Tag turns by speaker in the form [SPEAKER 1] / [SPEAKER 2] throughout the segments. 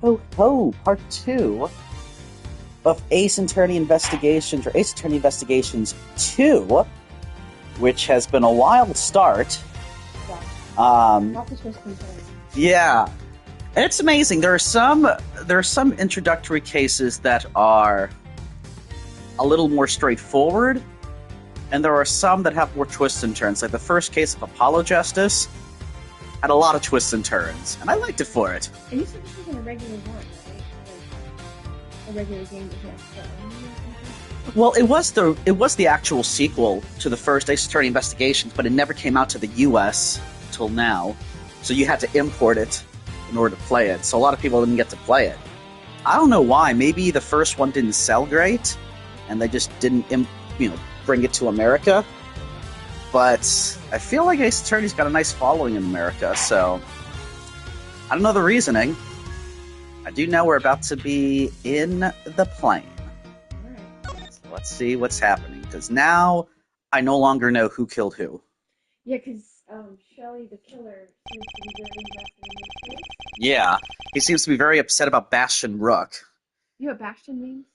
[SPEAKER 1] Ho ho, part two of Ace Attorney Investigations, or Ace Attorney Investigations 2, which has been a wild start.
[SPEAKER 2] Yeah.
[SPEAKER 1] Um,
[SPEAKER 2] Not the twist and turn.
[SPEAKER 1] yeah, and it's amazing. There are some introductory cases that are a little more straightforward, and there are some that have more twists and turns. Like the first case of Apollo Justice had a lot of twists and turns, and I liked it for it.
[SPEAKER 2] And you said this wasn't a regular one, right? Like, a regular game that you have to play or something?
[SPEAKER 1] Well, it was the actual sequel to the first Ace Attorney Investigations, but it never came out to the U.S. till now, so you had to import it in order to play it. So a lot of people didn't get to play it. I don't know why. Maybe the first one didn't sell great, and they just didn't, bring it to America. But I feel like Ace Attorney's got a nice following in America, so I don't know the reasoning. I do know we're about to be in the plane.
[SPEAKER 2] Alright.
[SPEAKER 1] So let's see what's happening, because now I no longer know who killed who.
[SPEAKER 2] Yeah, because Shelley, the killer, seems to be very invested in this case.
[SPEAKER 1] Yeah, he seems to be very upset about Bastian Rook.
[SPEAKER 2] You know what Bastion means?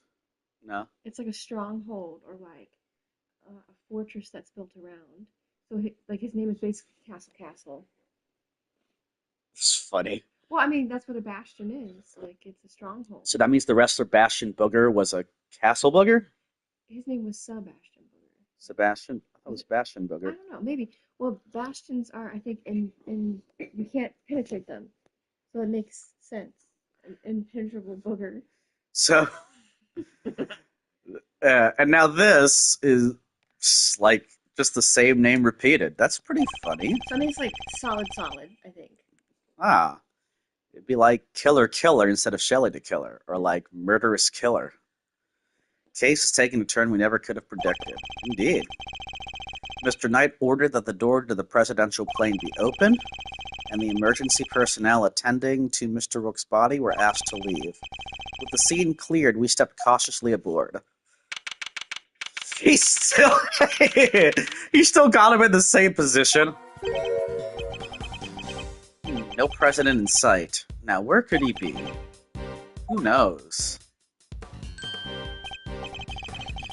[SPEAKER 1] No?
[SPEAKER 2] It's like a stronghold or like a fortress that's built around. So, his name is basically Castle.
[SPEAKER 1] It's funny.
[SPEAKER 2] Well, I mean, that's what a bastion is. Like, it's a stronghold.
[SPEAKER 1] So that means the wrestler Bastian Booger was a castle booger?
[SPEAKER 2] His name was Sebastian Booger.
[SPEAKER 1] Sebastian? I thought it was Bastian
[SPEAKER 2] I
[SPEAKER 1] Booger.
[SPEAKER 2] don't know, maybe. Well, bastions are, I think, in you can't penetrate them, so it makes sense. An impenetrable booger.
[SPEAKER 1] So, and now this is like just the same name repeated. That's pretty funny.
[SPEAKER 2] So I mean, it's like solid, I think.
[SPEAKER 1] Ah, it'd be like Killer Killer instead of Shelley the Killer, or like Murderous Killer. Case is taking a turn we never could have predicted. Indeed. Mr. Knight ordered that the door to the presidential plane be opened, and the emergency personnel attending to Mr. Rook's body were asked to leave. With the scene cleared, we stepped cautiously aboard. He's still he's still got him in the same position. No president in sight. Now where could he be? Who knows?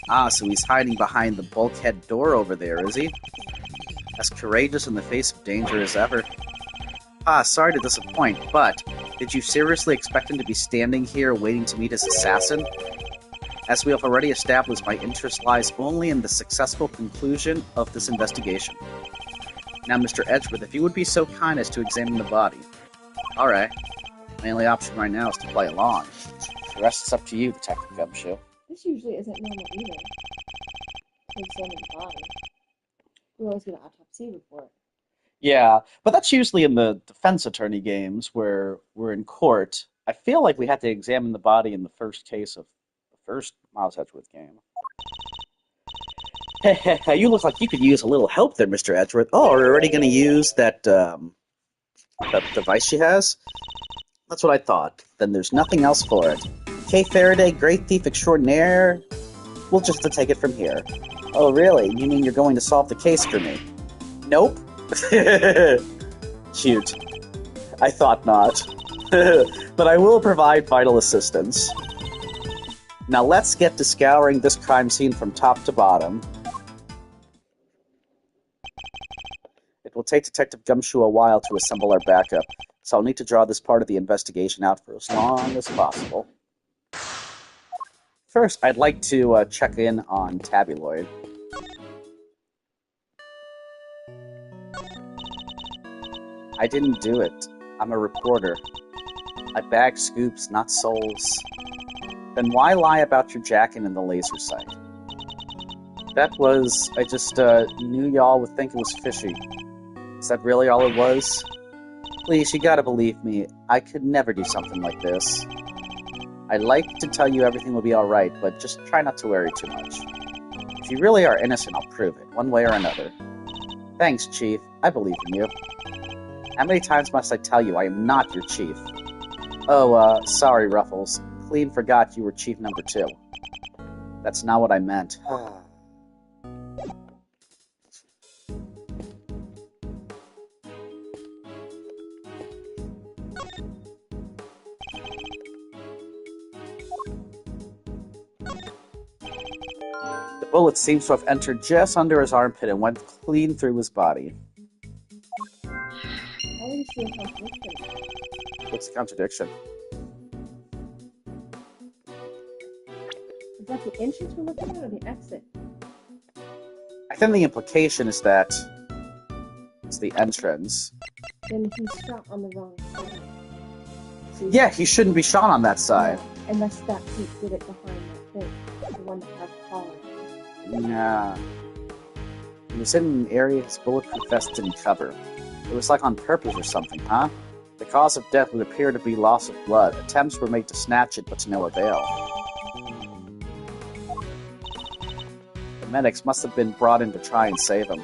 [SPEAKER 1] Ah, so he's hiding behind the bulkhead door over there, is he? As courageous in the face of danger as ever. Ah, sorry to disappoint, but did you seriously expect him to be standing here waiting to meet his assassin? As we have already established, my interest lies only in the successful conclusion of this investigation. Now, Mr. Edgeworth, if you would be so kind as to examine the body. Alright. My only option right now is to play along. The rest is up to you, Detective Gumshoe.
[SPEAKER 2] This usually isn't normal either. To examine the body. We always get an autopsy report.
[SPEAKER 1] Yeah, but that's usually in the defense attorney games where we're in court. I feel like we had to examine the body in the first case of the first Miles Edgeworth game. Hey, you look like you could use a little help there, Mr. Edgeworth. Oh, are you already going to use that device she has? That's what I thought. Then there's nothing else for it. Okay, Faraday, great thief extraordinaire. We'll just have to take it from here. Oh, really? You mean you're going to solve the case for me? Nope. Cute. I thought not. But I will provide vital assistance. Now let's get to scouring this crime scene from top to bottom. It will take Detective Gumshoe a while to assemble our backup, so I'll need to draw this part of the investigation out for as long as possible. First, I'd like to check in on Tabby, Lloyd. I didn't do it. I'm a reporter. I bag scoops, not souls. Then why lie about your jacket and the laser sight? I just knew y'all would think it was fishy. Is that really all it was? Please, you gotta believe me. I could never do something like this. I'd like to tell you everything will be alright, but just try not to worry too much. If you really are innocent, I'll prove it, one way or another. Thanks, Chief. I believe in you. How many times must I tell you I am not your chief? Oh, sorry, Ruffles. Clean forgot you were chief number 2. That's not what I meant. Bullet seems to have entered just under his armpit and went clean through his body.
[SPEAKER 2] I already see a contradiction.
[SPEAKER 1] What's the contradiction?
[SPEAKER 2] Is that the entrance we're looking at or the exit?
[SPEAKER 1] I think the implication is that it's the entrance.
[SPEAKER 2] Then he's shot on the wrong side. See?
[SPEAKER 1] Yeah, he shouldn't be shot on that side.
[SPEAKER 2] Yeah, unless that he did it behind that thing. The one that has the collar.
[SPEAKER 1] Yeah. He was in an area his bulletproof vest didn't cover. It was like on purpose or something, huh? The cause of death would appear to be loss of blood. Attempts were made to snatch it, but to no avail. The medics must have been brought in to try and save him.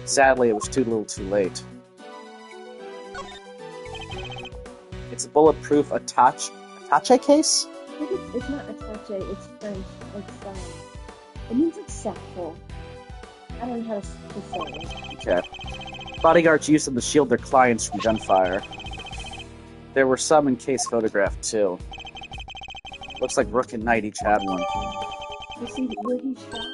[SPEAKER 1] Sadly, it was too little too late. It's a bulletproof attache case?
[SPEAKER 2] I think it's not attache, it's French. It's, it means it's satchel. I don't know how to say it.
[SPEAKER 1] Okay. Bodyguards used them to shield their clients from gunfire. There were some in case photographed, too. Looks like Rook and Knight each had one.
[SPEAKER 2] You see where he shot?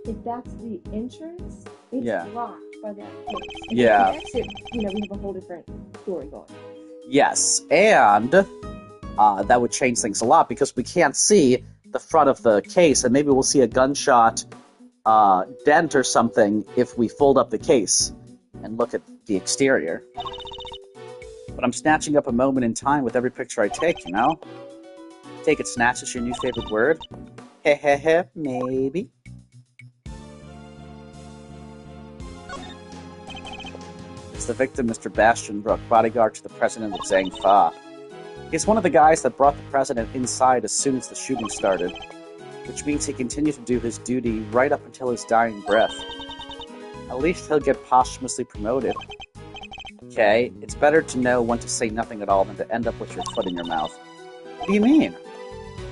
[SPEAKER 2] If that's the entrance, it's blocked by that case. And
[SPEAKER 1] yeah.
[SPEAKER 2] If the exit, we have a whole different story going.
[SPEAKER 1] Yes, and that would change things a lot because we can't see the front of the case, and maybe we'll see a gunshot dent or something if we fold up the case and look at the exterior. But I'm snatching up a moment in time with every picture I take, you know? Take it, snatch is your new favorite word? Heh heh heh, maybe. It's the victim, Mr. Bastian Rook, bodyguard to the president of Zhang Fa. He's one of the guys that brought the president inside as soon as the shooting started, which means he continued to do his duty right up until his dying breath. At least he'll get posthumously promoted. Okay, it's better to know when to say nothing at all than to end up with your foot in your mouth. What do you mean?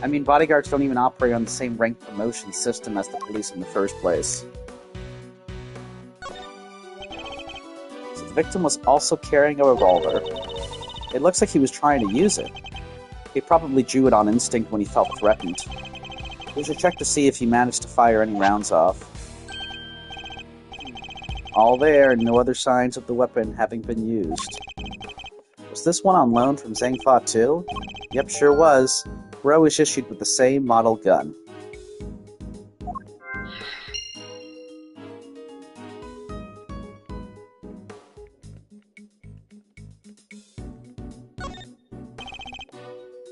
[SPEAKER 1] I mean, bodyguards don't even operate on the same rank promotion system as the police in the first place. So the victim was also carrying a revolver. It looks like he was trying to use it. He probably drew it on instinct when he felt threatened. We should check to see if he managed to fire any rounds off. All there, and no other signs of the weapon having been used. Was this one on loan from Zhang Fa too? Yep, sure was. Row is issued with the same model gun.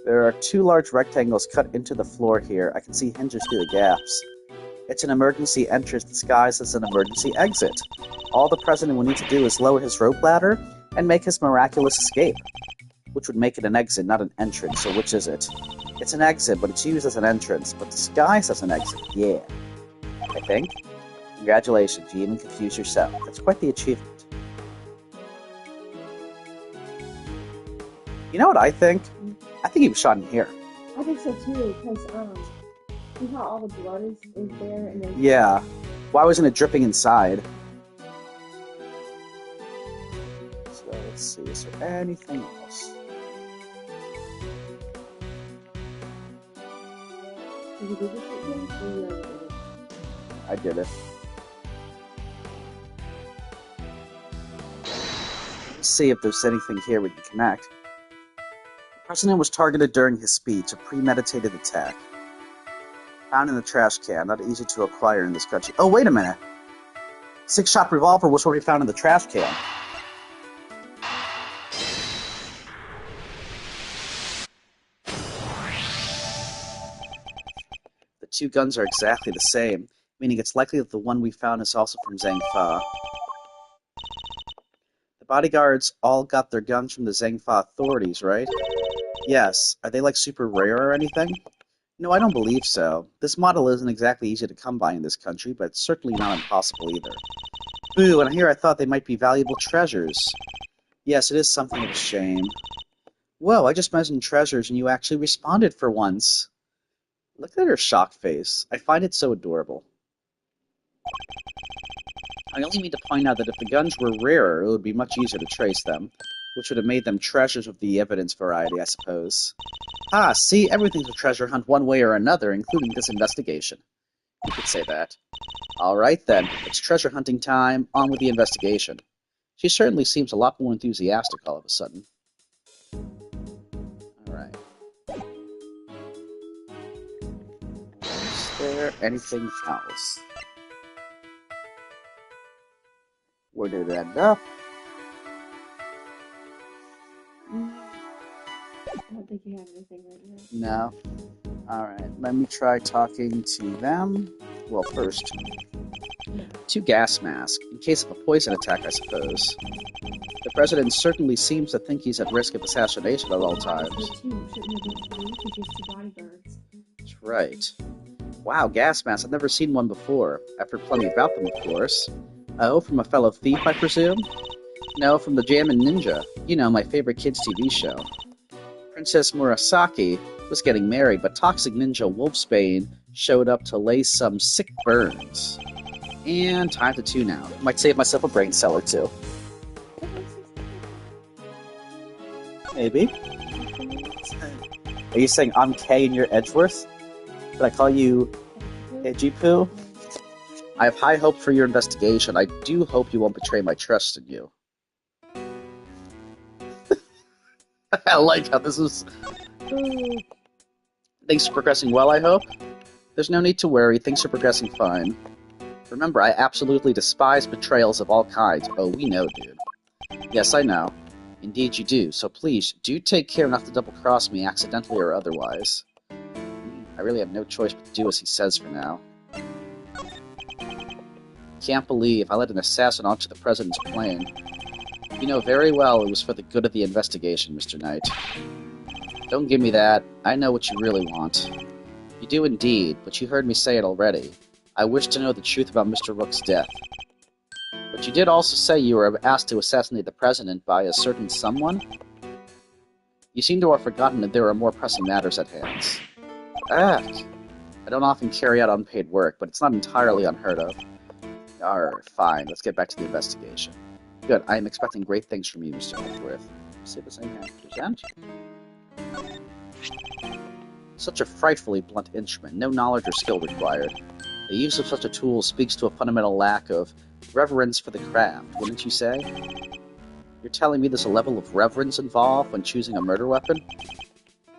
[SPEAKER 1] There are two large rectangles cut into the floor here. I can see hinges through the gaps. It's an emergency entrance disguised as an emergency exit. All the president will need to do is lower his rope ladder and make his miraculous escape. Which would make it an exit, not an entrance, so which is it? It's an exit, but it's used as an entrance, but disguised as an exit, yeah. I think. Congratulations, you even confused yourself. That's quite the achievement. You know what I think? I think he was shot in here.
[SPEAKER 2] I think so too, because, see how all the blood is there and then...
[SPEAKER 1] Yeah. Why wasn't it dripping inside? So, let's see, is there anything else?
[SPEAKER 2] Did you do this again? Or you already did it?
[SPEAKER 1] I did it. Let's see if there's anything here we can connect. The president was targeted during his speech, a premeditated attack. Found in the trash can, not easy to acquire in this country. Oh, wait a minute! 6-shot revolver was what we found in the trash can. The two guns are exactly the same, meaning it's likely that the one we found is also from Zhang Fa. The bodyguards all got their guns from the Zhang Fa authorities, right? Yes. Are they like super rare or anything? No, I don't believe so. This model isn't exactly easy to come by in this country, but it's certainly not impossible either. Boo, and here I thought they might be valuable treasures. Yes, it is something of a shame. Whoa, I just mentioned treasures and you actually responded for once. Look at her shocked face. I find it so adorable. I only mean to point out that if the guns were rarer, it would be much easier to trace them, which would have made them treasures of the evidence variety, I suppose. Ah, see, everything's a treasure hunt one way or another, including this investigation. You could say that. Alright then, it's treasure hunting time. On with the investigation. She certainly seems a lot more enthusiastic all of a sudden. Alright. Is there anything else? Where did it end up?
[SPEAKER 2] I don't think you have anything right now.
[SPEAKER 1] No. Alright, let me try talking to them. Well, first. 2 gas masks, in case of a poison attack, I suppose. The president certainly seems to think he's at risk of assassination at all times. That's right. Wow, gas masks. I've never seen one before. I've heard plenty about them, of course. Oh, from a fellow thief, I presume? No, from the Jammin' Ninja. You know, my favorite kids' TV show. Princess Murasaki was getting married, but Toxic Ninja Wolfsbane showed up to lay some sick burns. And time to tune out. Might save myself a brain cell or two. Maybe. Are you saying I'm K and you're Edgeworth? Did I call you Edgy Poo? I have high hope for your investigation. I do hope you won't betray my trust in you. I like how this is... Things are progressing well, I hope? There's no need to worry. Things are progressing fine. Remember, I absolutely despise betrayals of all kinds. Oh, we know, dude. Yes, I know. Indeed you do, so please, do take care not to double-cross me accidentally or otherwise. I really have no choice but to do as he says for now. Can't believe I let an assassin onto the president's plane. You know very well it was for the good of the investigation, Mr. Knight. Don't give me that. I know what you really want. You do indeed, but you heard me say it already. I wish to know the truth about Mr. Rook's death. But you did also say you were asked to assassinate the president by a certain someone? You seem to have forgotten that there are more pressing matters at hand. Ugh. I don't often carry out unpaid work, but it's not entirely unheard of. Arr, fine. Let's get back to the investigation. Good. I am expecting great things from you, Mr. Edgeworth. See the same hand present. Such a frightfully blunt instrument. No knowledge or skill required. The use of such a tool speaks to a fundamental lack of reverence for the craft, wouldn't you say? You're telling me there's a level of reverence involved when choosing a murder weapon?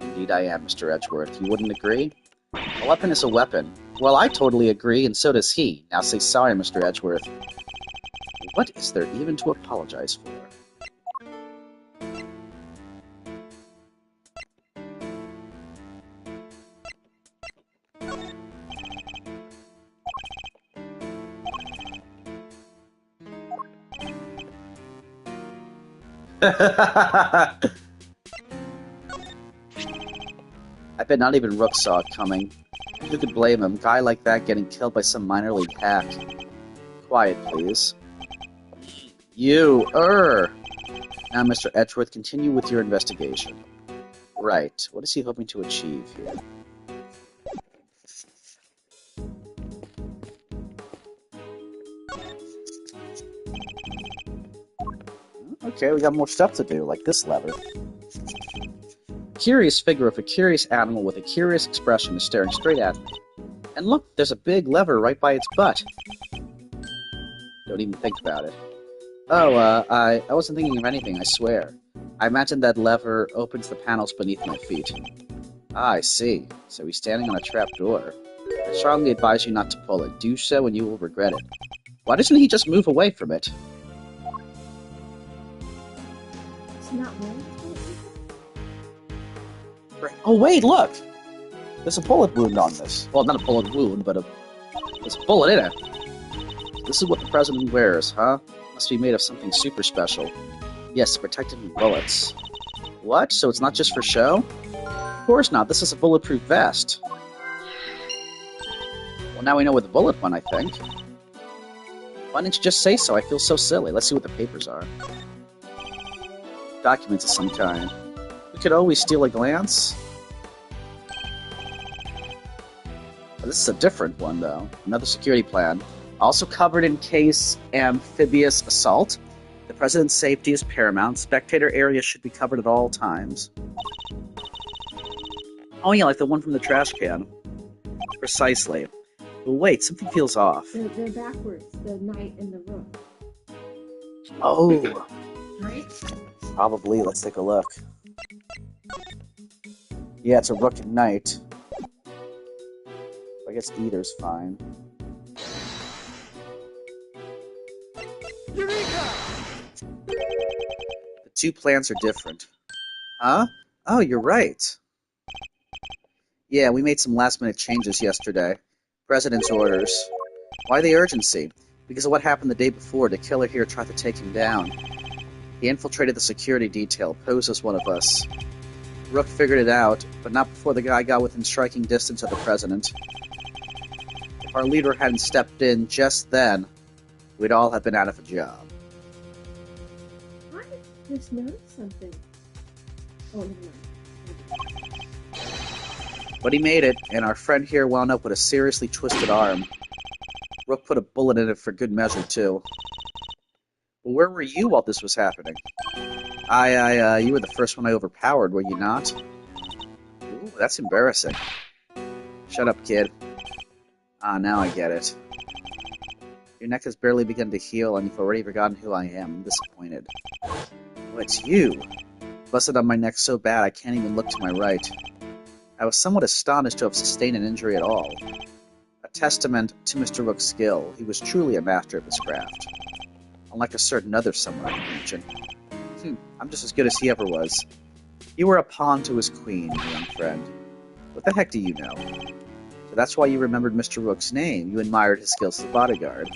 [SPEAKER 1] Indeed I am, Mr. Edgeworth. You wouldn't agree? A weapon is a weapon. Well, I totally agree, and so does he. Now say sorry, Mr. Edgeworth. What is there even to apologize for? I bet not even Rook saw it coming. Who could blame him? Guy like that getting killed by some minor league hack. Quiet, please. You, Now, Mr. Edgeworth, continue with your investigation. Right. What is he hoping to achieve here? Okay, we got more stuff to do, like this lever. Curious figure of a curious animal with a curious expression is staring straight at me. And look, there's a big lever right by its butt. Don't even think about it. Oh, I wasn't thinking of anything, I swear. I imagine that lever opens the panels beneath my feet. Ah, I see. So he's standing on a trap door. I strongly advise you not to pull it. Do so and you will regret it. Why doesn't he just move away from it?
[SPEAKER 2] It's not one.
[SPEAKER 1] Oh wait, look! There's a bullet wound on this. Well, not a bullet wound, but there's a bullet in it. This is what the president wears, huh? Must be made of something super special. Yes, protected from bullets. What? So it's not just for show? Of course not. This is a bulletproof vest. Well, now we know where the bullet went, I think. Why didn't you just say so? I feel so silly. Let's see what the papers are. Documents of some kind. We could always steal a glance. This is a different one, though. Another security plan. Also covered in case amphibious assault. The president's safety is paramount. Spectator areas should be covered at all times. Oh yeah, like the one from the trash can. Precisely. But wait, something feels off.
[SPEAKER 2] They're backwards, the knight and the rook.
[SPEAKER 1] Oh,
[SPEAKER 2] Right?
[SPEAKER 1] probably. Let's take a look. Yeah, it's a rook and knight. I guess either's fine.
[SPEAKER 3] Eureka!
[SPEAKER 1] The two plans are different. Huh? Oh, you're right. Yeah, we made some last-minute changes yesterday. President's orders. Why the urgency? Because of what happened the day before. The killer here tried to take him down. He infiltrated the security detail, posed as one of us. Rook figured it out, but not before the guy got within striking distance of the president. If our leader hadn't stepped in just then, we'd all have been out of a job.
[SPEAKER 2] I just noticed something. Oh, never mind.
[SPEAKER 1] But he made it, and our friend here wound up with a seriously twisted arm. Rook put a bullet in it for good measure, too. But where were you while this was happening? You were the first one I overpowered, were you not? Ooh, that's embarrassing. Shut up, kid. Ah, now I get it. Your neck has barely begun to heal, and you've already forgotten who I am. I'm disappointed. Oh, it's you! Busted on my neck so bad I can't even look to my right. I was somewhat astonished to have sustained an injury at all. A testament to Mr. Rook's skill. He was truly a master of his craft. Unlike a certain other someone I mentioned. I'm just as good as he ever was. You were a pawn to his queen, young friend. What the heck do you know? So that's why you remembered Mr. Rook's name. You admired his skills as a bodyguard.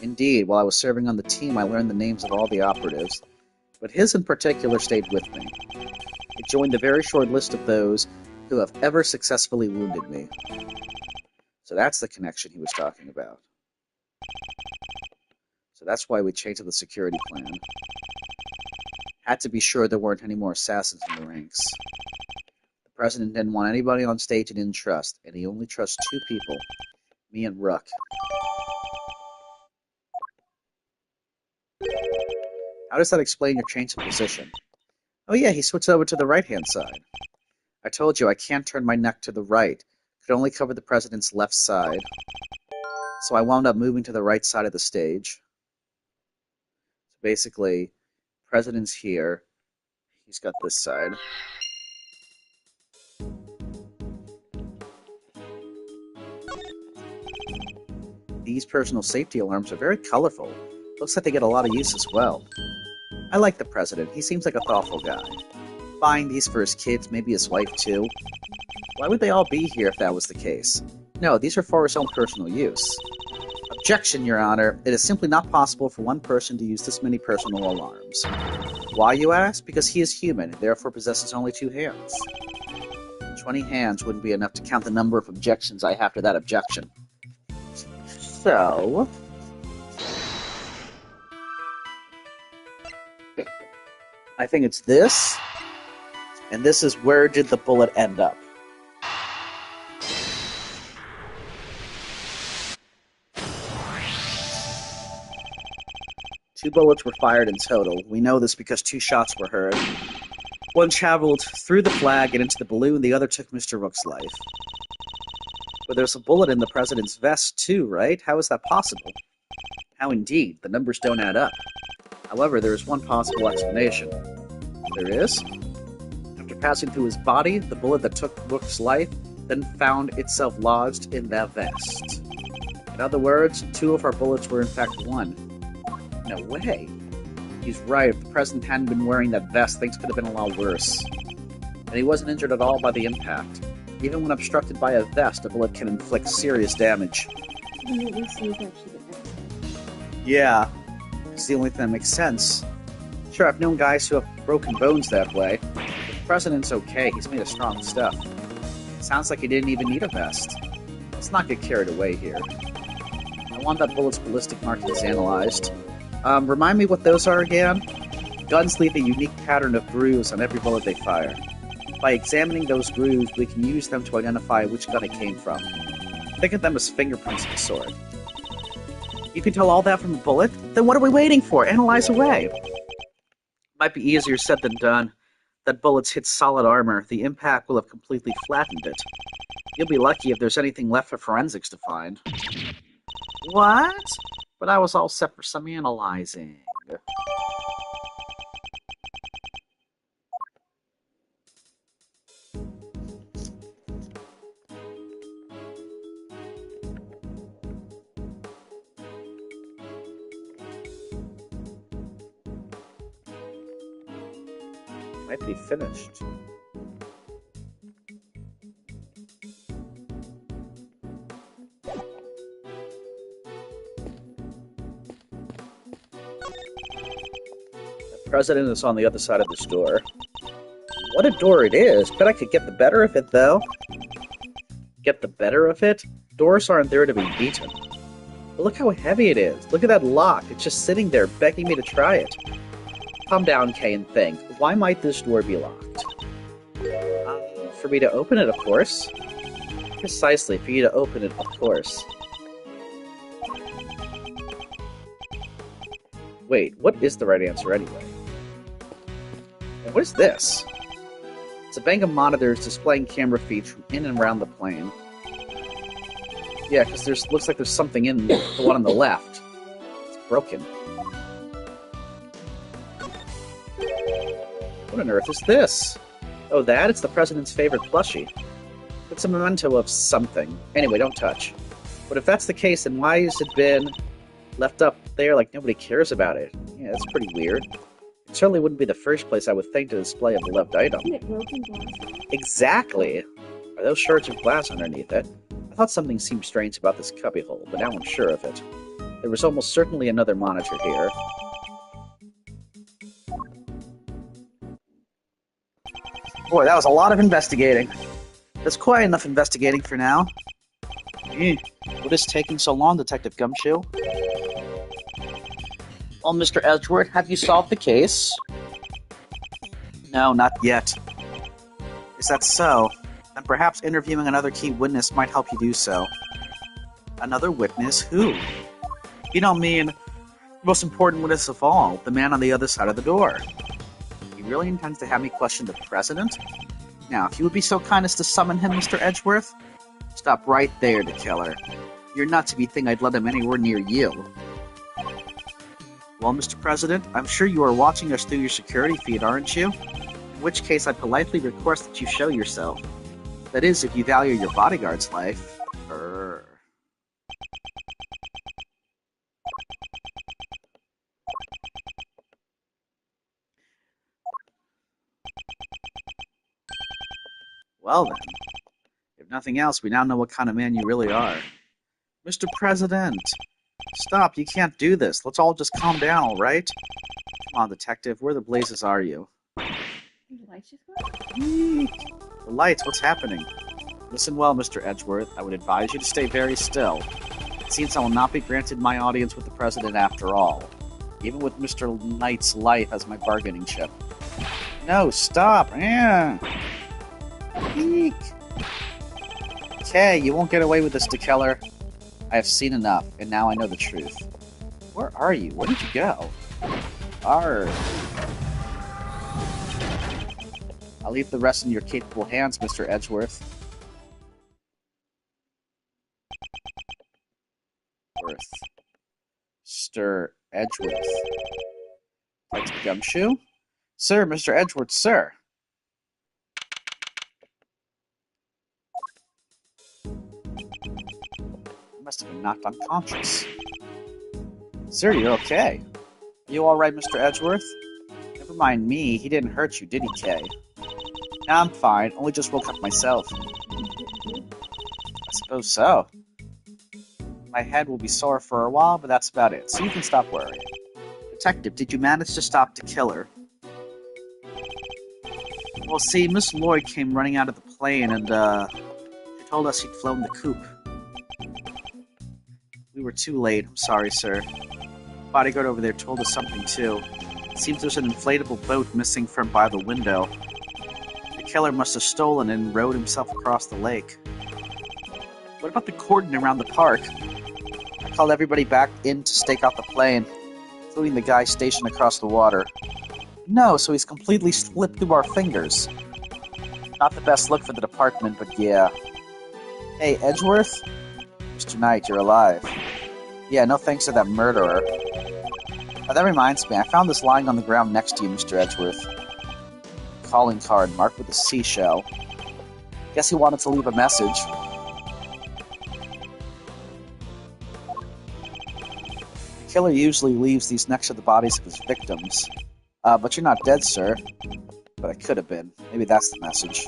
[SPEAKER 1] Indeed, while I was serving on the team, I learned the names of all the operatives, but his in particular stayed with me. It joined the very short list of those who have ever successfully wounded me. So that's the connection he was talking about. So that's why we changed to the security plan. Had to be sure there weren't any more assassins in the ranks. The president didn't want anybody on stage he didn't trust, and he only trusts two people, me and Rook. How does that explain your change of position? Oh yeah, he switched over to the right-hand side. I told you I can't turn my neck to the right. Could only cover the president's left side. So I wound up moving to the right side of the stage. So basically, president's here. He's got this side. These personal safety alarms are very colorful. Looks like they get a lot of use as well. I like the president. He seems like a thoughtful guy. Buying these for his kids, maybe his wife too. Why would they all be here if that was the case? No, these are for his own personal use. Objection, Your Honor. It is simply not possible for one person to use this many personal alarms. Why, you ask? Because he is human, and therefore possesses only 2 hands. 20 hands wouldn't be enough to count the number of objections I have to that objection. So... I think it's this, and this is where did the bullet end up. Two bullets were fired in total. We know this because 2 shots were heard. One traveled through the flag and into the balloon, the other took Mr. Rook's life. But there's a bullet in the president's vest too, right? How is that possible? How indeed, the numbers don't add up. However, there is one possible explanation. There is? After passing through his body, the bullet that took Rook's life then found itself lodged in that vest. In other words, 2 of our bullets were in fact 1. No way. He's right, if the president hadn't been wearing that vest, things could have been a lot worse. And he wasn't injured at all by the impact. Even when obstructed by a vest, a bullet can inflict serious damage. Yeah. It's the only thing that makes sense. Sure, I've known guys who have broken bones that way. But the president's okay, he's made of strong stuff. It sounds like he didn't even need a vest. Let's not get carried away here. I want that bullet's ballistic markings analyzed. Remind me what those are again? Guns leave a unique pattern of grooves on every bullet they fire. By examining those grooves, we can use them to identify which gun it came from. Think of them as fingerprints of a sort. You can tell all that from a bullet? Then what are we waiting for? Analyze away! Might be easier said than done. That bullets hit solid armor. The impact will have completely flattened it. You'll be lucky if there's anything left for forensics to find. What? But I was all set for some analyzing. Might be finished. The president is on the other side of this door. What a door it is! Bet I could get the better of it, though. Get the better of it? Doors aren't there to be beaten. But look how heavy it is. Look at that lock. It's just sitting there, begging me to try it. Calm down, Kay, and think. Why might this door be locked? For me to open it, of course. Precisely, for you to open it, of course. Wait, what is the right answer anyway? And what is this? It's a bank of monitors displaying camera feeds from in and around the plane. Yeah, because looks like there's something in the one on the left. It's broken. What on earth is this? Oh, that? It's the president's favorite plushie. It's a memento of something. Anyway, don't touch. But if that's the case, then why has it been left up there like nobody cares about it? Yeah, that's pretty weird. It certainly wouldn't be the first place I would think to display a beloved item.
[SPEAKER 2] Isn't it broken glass?
[SPEAKER 1] Exactly! Are those shards of glass underneath it? I thought something seemed strange about this cubbyhole, but now I'm sure of it. There was almost certainly another monitor here. Boy, that was a lot of investigating. That's quite enough investigating for now. What is taking so long, Detective Gumshoe? Well, Mr. Edgeworth, have you solved the case? No, not yet. Is that so? Then perhaps interviewing another key witness might help you do so. Another witness? Who? You don't mean the most important witness of all, the man on the other side of the door. He really intends to have me question the president? Now, if you would be so kind as to summon him, Mr. Edgeworth? Stop right there, the killer. You're nuts if you think I'd let him anywhere near you. Well, Mr. President, I'm sure you are watching us through your security feed, aren't you? In which case, I politely request that you show yourself. That is, if you value your bodyguard's life. Well then, if nothing else, we now know what kind of man you really are. Mr. President! Stop, you can't do this. Let's all just calm down, alright? Come on, detective, where the blazes are you?
[SPEAKER 2] The lights just go out?
[SPEAKER 1] The lights, what's happening? Listen well, Mr. Edgeworth. I would advise you to stay very still. It seems I will not be granted my audience with the President after all, even with Mr. Knight's life as my bargaining chip. No, stop! Eek! Okay, you won't get away with this, DeKellar. I have seen enough, and now I know the truth. Where are you? Where did you go? Arrgh. I'll leave the rest in your capable hands, Mr. Edgeworth. Mr. Edgeworth. Like Gumshoe? Sir, Mr. Edgeworth, sir. Must have been knocked unconscious. Sir, you're okay. Are you alright, Mr. Edgeworth? Never mind me, he didn't hurt you, did he, Kay? Nah, I'm fine, only just woke up myself. I suppose so. My head will be sore for a while, but that's about it, so you can stop worrying. Detective, did you manage to stop the killer? Well, see, Miss Lloyd came running out of the plane and, she told us he'd flown the coop. We were too late. I'm sorry, sir. Bodyguard over there told us something, too. It seems there's an inflatable boat missing from by the window. The killer must have stolen it and rowed himself across the lake. What about the cordon around the park? I called everybody back in to stake out the plane, including the guy stationed across the water. No, so he's completely slipped through our fingers. Not the best look for the department, but yeah. Hey, Edgeworth? Mr. Knight, you're alive. Yeah, no thanks to that murderer. Oh, that reminds me, I found this lying on the ground next to you, Mr. Edgeworth. Calling card marked with a seashell. Guess he wanted to leave a message. The killer usually leaves these next to the bodies of his victims. But you're not dead, sir. But I could have been. Maybe that's the message.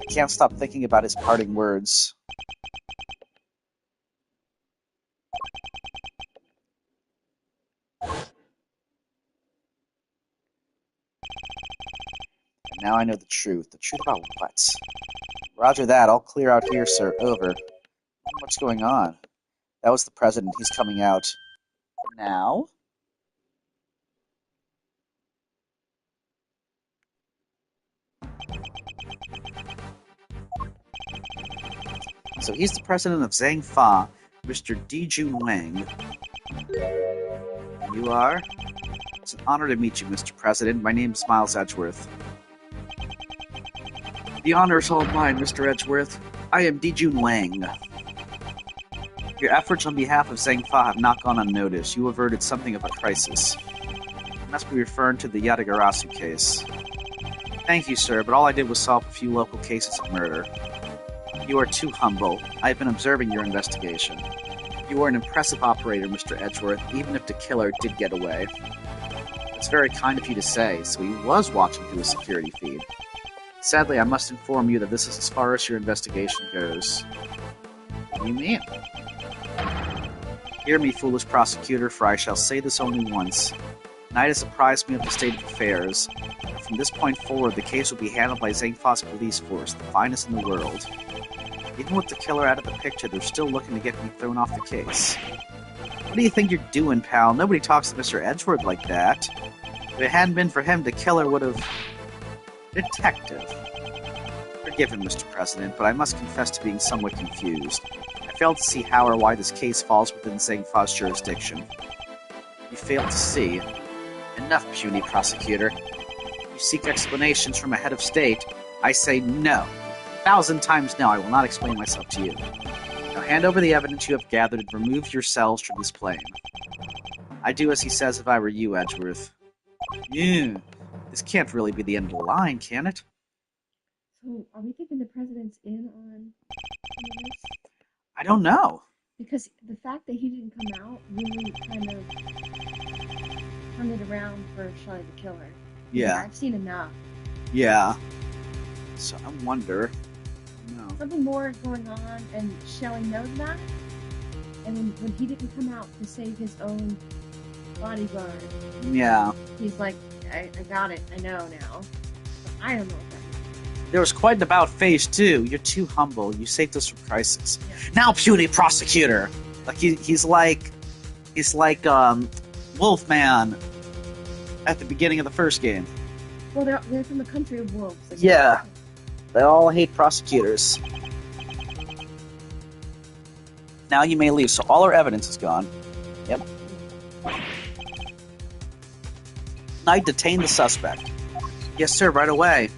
[SPEAKER 1] I can't stop thinking about his parting words. And now I know the truth. The truth about what? Roger that. I'll clear out here, sir. Over. What's going on? That was the president. He's coming out. Now? So he's the president of Zhang Fa, Mr. Di-Jun Wang. You are? It's an honor to meet you, Mr. President. My name's Miles Edgeworth. The honor is all mine, Mr. Edgeworth. I am Di-Jun Wang. Your efforts on behalf of Zhang Fa have not gone unnoticed. You averted something of a crisis. You must be referring to the Yatagarasu case. Thank you, sir, but all I did was solve a few local cases of murder. You are too humble. I have been observing your investigation. You are an impressive operator, Mr. Edgeworth, even if the killer did get away. It's very kind of you to say, so he was watching through a security feed. Sadly, I must inform you that this is as far as your investigation goes. What do you mean? Hear me, foolish prosecutor, for I shall say this only once. Knight has apprised me of the state of affairs. From this point forward, the case will be handled by Zhang Fa's police force, the finest in the world. Even with the killer out of the picture, they're still looking to get me thrown off the case. What do you think you're doing, pal? Nobody talks to Mr. Edgeworth like that. If it hadn't been for him, the killer would have... Detective. Forgive him, Mr. President, but I must confess to being somewhat confused. I fail to see how or why this case falls within Zhang Fa's jurisdiction. You fail to see. Enough, puny prosecutor. You seek explanations from a head of state. I say no. 1,000 times no, I will not explain myself to you. Now hand over the evidence you have gathered and remove yourselves from this plane. I'd do as he says if I were you, Edgeworth. This can't really be the end of the line, can it?
[SPEAKER 2] So, are we thinking the president's in on this?
[SPEAKER 1] I don't know.
[SPEAKER 2] Because the fact that he didn't come out really kind of turned it around for Shelley the killer.
[SPEAKER 1] Yeah.
[SPEAKER 2] I've seen enough.
[SPEAKER 1] Yeah. So I wonder... No.
[SPEAKER 2] Something more is going on, and Shelley knows that. And when he didn't come out to save his own bodyguard,
[SPEAKER 1] yeah,
[SPEAKER 2] he's like, I got it, I know now. But I don't know what that means.
[SPEAKER 1] There was quite an about face, too. You're too humble. You saved us from crisis. Yeah. Now, puny prosecutor! Like, he's like Wolfman at the beginning of the first game.
[SPEAKER 2] Well, they're from the country of wolves.
[SPEAKER 1] Yeah. They all hate prosecutors. Now you may leave, so all our evidence is gone. Yep. Knight detained the suspect. Yes, sir, right away.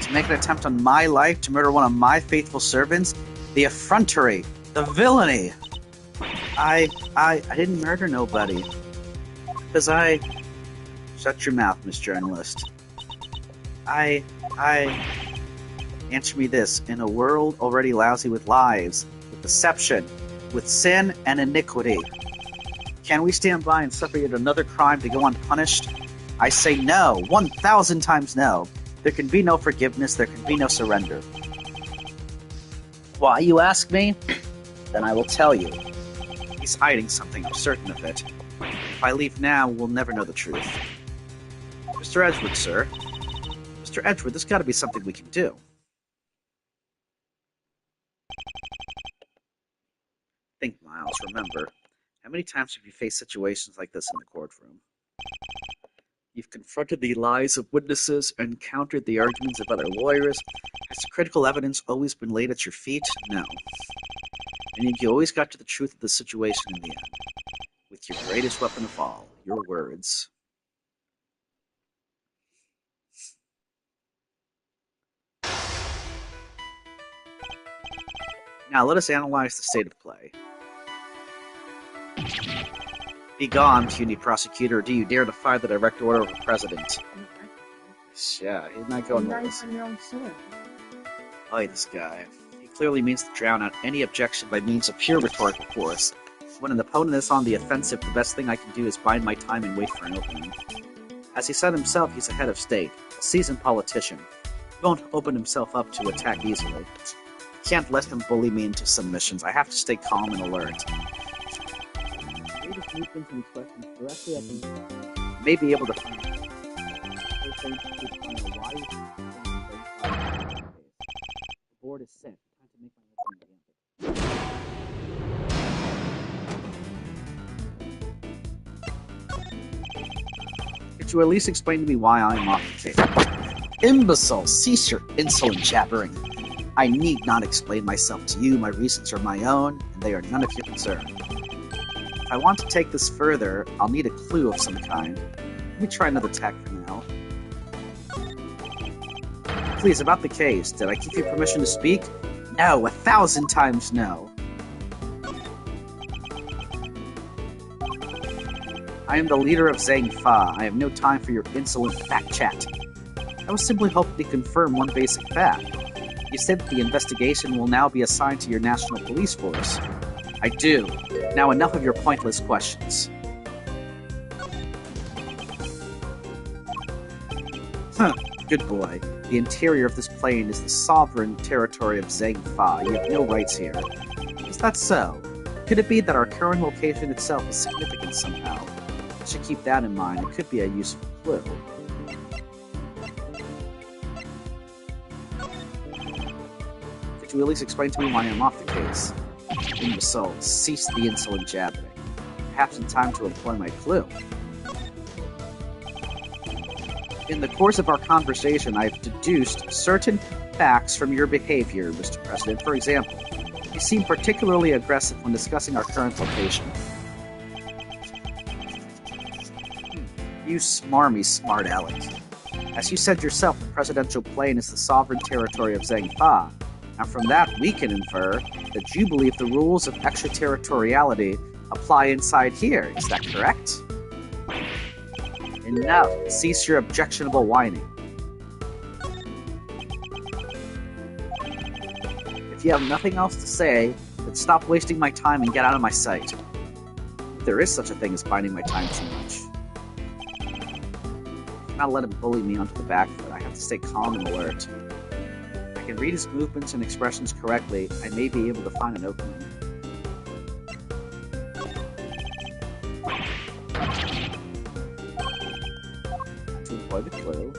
[SPEAKER 1] To make an attempt on my life, to murder one of my faithful servants, the effrontery, the villainy. I didn't murder nobody. Because I... Shut your mouth, Miss Journalist. Answer me this. In a world already lousy with lies, with deception, with sin and iniquity, can we stand by and suffer yet another crime to go unpunished? I say no, 1,000 times no. There can be no forgiveness, there can be no surrender. Why, you ask me? Then I will tell you. He's hiding something, I'm certain of it. If I leave now, we'll never know the truth. Mr. Edgeworth, sir. Mr. Edgeworth, there's got to be something we can do. Think, Miles, remember. How many times have you faced situations like this in the courtroom? You've confronted the lies of witnesses and countered the arguments of other lawyers. Has the critical evidence always been laid at your feet? No. And you always got to the truth of the situation in the end. With your greatest weapon of all, your words. Now let us analyze the state of play. Begone, puny prosecutor, do you dare defy the direct order of the president? Yeah, he's not going with this.
[SPEAKER 2] On your own sword.
[SPEAKER 1] Oh, this guy. He clearly means to drown out any objection by means of pure rhetorical force. When an opponent is on the offensive, the best thing I can do is bide my time and wait for an opening. As he said himself, he's a head of state, a seasoned politician. He won't open himself up to attack easily. Can't let him bully me into submissions. I have to stay calm and alert. May be able to find the board is set. Time to make my opening Gambit. Could you at least explain to me why I'm off the table? Imbecile! Cease your insolent jabbering. I need not explain myself to you. My reasons are my own, and they are none of your concern. If I want to take this further, I'll need a clue of some kind. Let me try another tack for now. Please, about the case, did I give you permission to speak? No, 1,000 times no. I am the leader of Zhang Fa. I have no time for your insolent fact chat. I was simply hoping to confirm one basic fact. You said that the investigation will now be assigned to your national police force. I do. Now enough of your pointless questions. Huh, good boy. The interior of this plane is the sovereign territory of Zhang Fa. You have no rights here. Is that so? Could it be that our current location itself is significant somehow? I should keep that in mind. It could be a useful clue. Could you at least explain to me why I'm off the case? Imbecile, cease the insolent jabbering. Perhaps in time to employ my clue. In the course of our conversation, I've deduced certain facts from your behavior, Mr. President. For example, you seem particularly aggressive when discussing our current location. You smarmy smart aleck. As you said yourself, the presidential plane is the sovereign territory of Zhang Fa. And from that, we can infer that you believe the rules of extraterritoriality apply inside here. Is that correct? Enough. Cease your objectionable whining. If you have nothing else to say, then stop wasting my time and get out of my sight. If there is such a thing as binding my time too much. I cannot let him bully me onto the back foot. I have to stay calm and alert. If I can read his movements and expressions correctly, I may be able to find an opening. To employ the clue.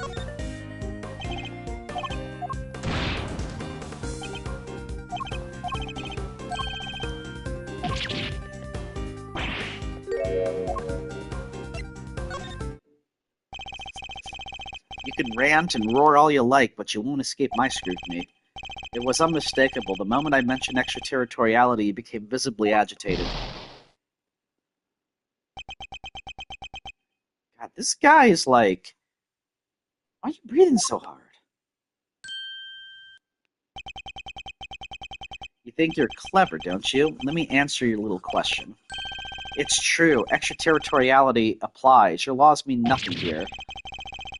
[SPEAKER 1] You can rant and roar all you like, but you won't escape my scrutiny. It was unmistakable. The moment I mentioned extraterritoriality, you became visibly agitated. God, this guy is like... Why are you breathing so hard? You think you're clever, don't you? Let me answer your little question. It's true. Extraterritoriality applies. Your laws mean nothing here.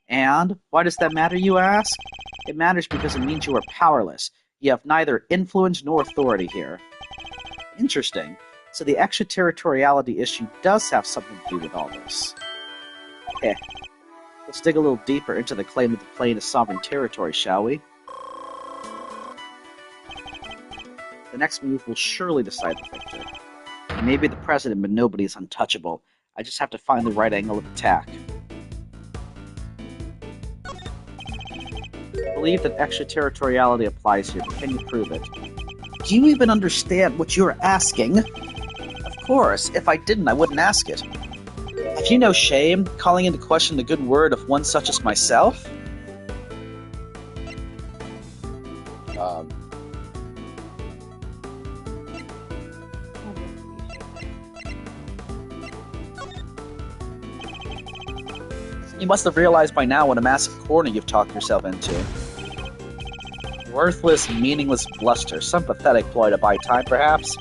[SPEAKER 1] And why does that matter, you ask? It matters because it means you are powerless. You have neither influence nor authority here. Interesting. So the extraterritoriality issue does have something to do with all this. Okay. Let's dig a little deeper into the claim that the plane is sovereign territory, shall we? The next move will surely decide the victor. He may be the president, but nobody is untouchable. I just have to find the right angle of attack. I believe that extraterritoriality applies here, but can you prove it? Do you even understand what you're asking? Of course, if I didn't, I wouldn't ask it. Have you no shame, calling into question the good word of one such as myself? You must have realized by now what a massive corner you've talked yourself into. Worthless, meaningless bluster. Some pathetic ploy to buy time, perhaps?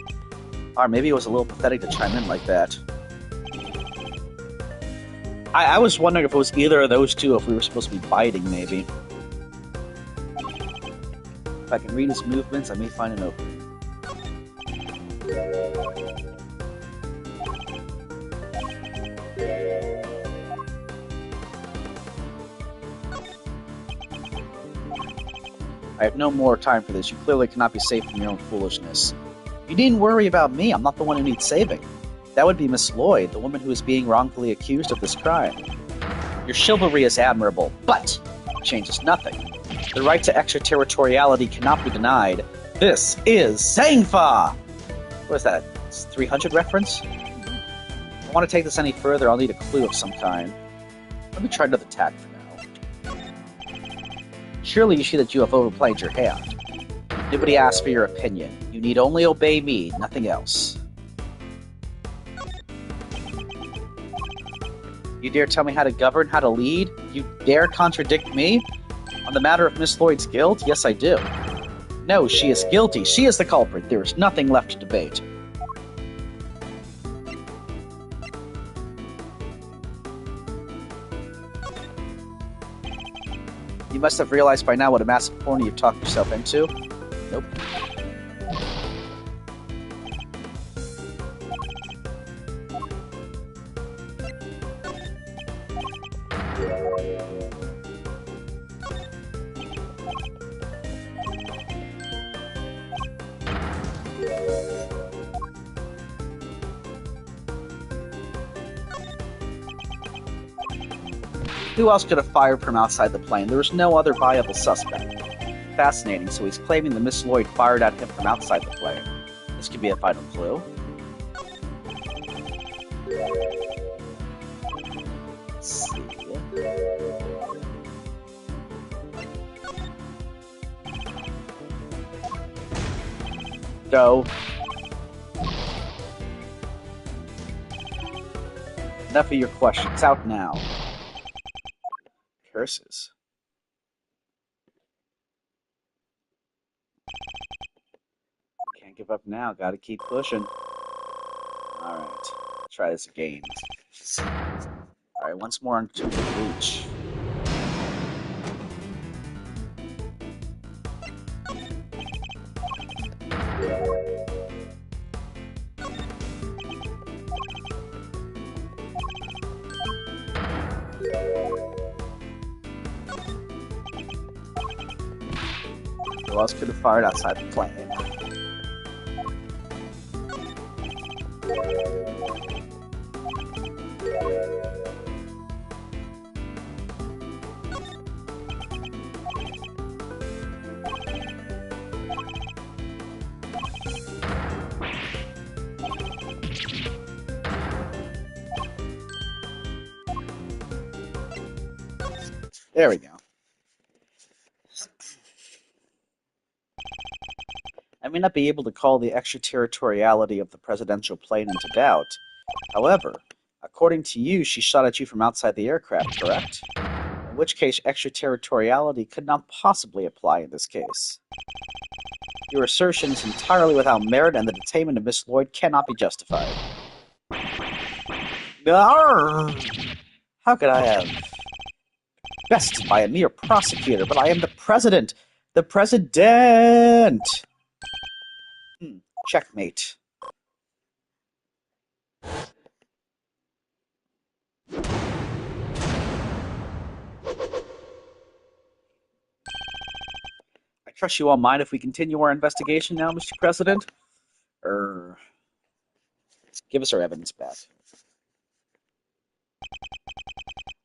[SPEAKER 1] Or maybe it was a little pathetic to chime in like that. I was wondering if it was either of those two, if we were supposed to be biting, maybe. If I can read his movements, I may find an opening. I have no more time for this. You clearly cannot be safe from your own foolishness. You needn't worry about me. I'm not the one who needs saving. That would be Miss Lloyd, the woman who is being wrongfully accused of this crime. Your chivalry is admirable, but it changes nothing. The right to extraterritoriality cannot be denied. This is Zangfa! What is that? It's 300 reference? If I want to take this any further, I'll need a clue of some kind. Let me try another tack for now. Surely you see that you have overplayed your hand. Nobody asked for your opinion. You need only obey me, nothing else. You dare tell me how to govern, how to lead? You dare contradict me? On the matter of Miss Lloyd's guilt? Yes, I do. No, she is guilty. She is the culprit. There is nothing left to debate. You must have realized by now what a massive corner you've talked yourself into. Nope. Who else could have fired from outside the plane? There was no other viable suspect. Fascinating, so he's claiming that Miss Lloyd fired at him from outside the plane. This could be a final clue. Let's see. Go. Enough of your questions. Out now. Curses. Can't give up now. Gotta keep pushing. Alright. Try this again. Alright, once more onto the reach. Who else could have fired outside the plane? There we go. I may not be able to call the extraterritoriality of the presidential plane into doubt. However, according to you, she shot at you from outside the aircraft, correct? In which case, extraterritoriality could not possibly apply in this case. Your assertion is entirely without merit, and the detainment of Miss Lloyd cannot be justified. Arrgh! How could I have bested by a mere prosecutor? But I am the president! The president! Checkmate. I trust you won't mind if we continue our investigation now, Mr. President? Give us our evidence back.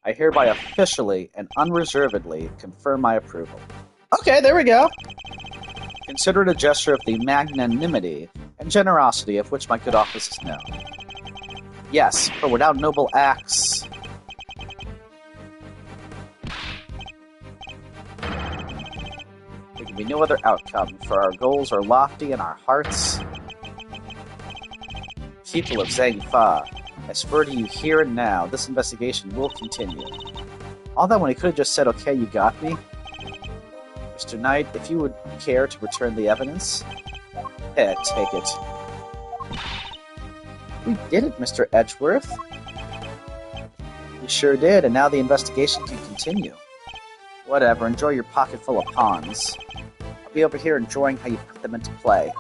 [SPEAKER 1] I hereby officially and unreservedly confirm my approval. Okay, there we go. Consider it a gesture of the magnanimity and generosity of which my good office is known. Yes, for without noble acts... there can be no other outcome, for our goals are lofty and our hearts... People of Zangfa, I swear to you here and now, this investigation will continue. All that when he could have just said, okay, you got me? Mr. Knight, if you would care to return the evidence. Here, take it. We did it, Mr. Edgeworth. We sure did, and now the investigation can continue. Whatever, enjoy your pocket full of pawns. I'll be over here enjoying how you put them into play.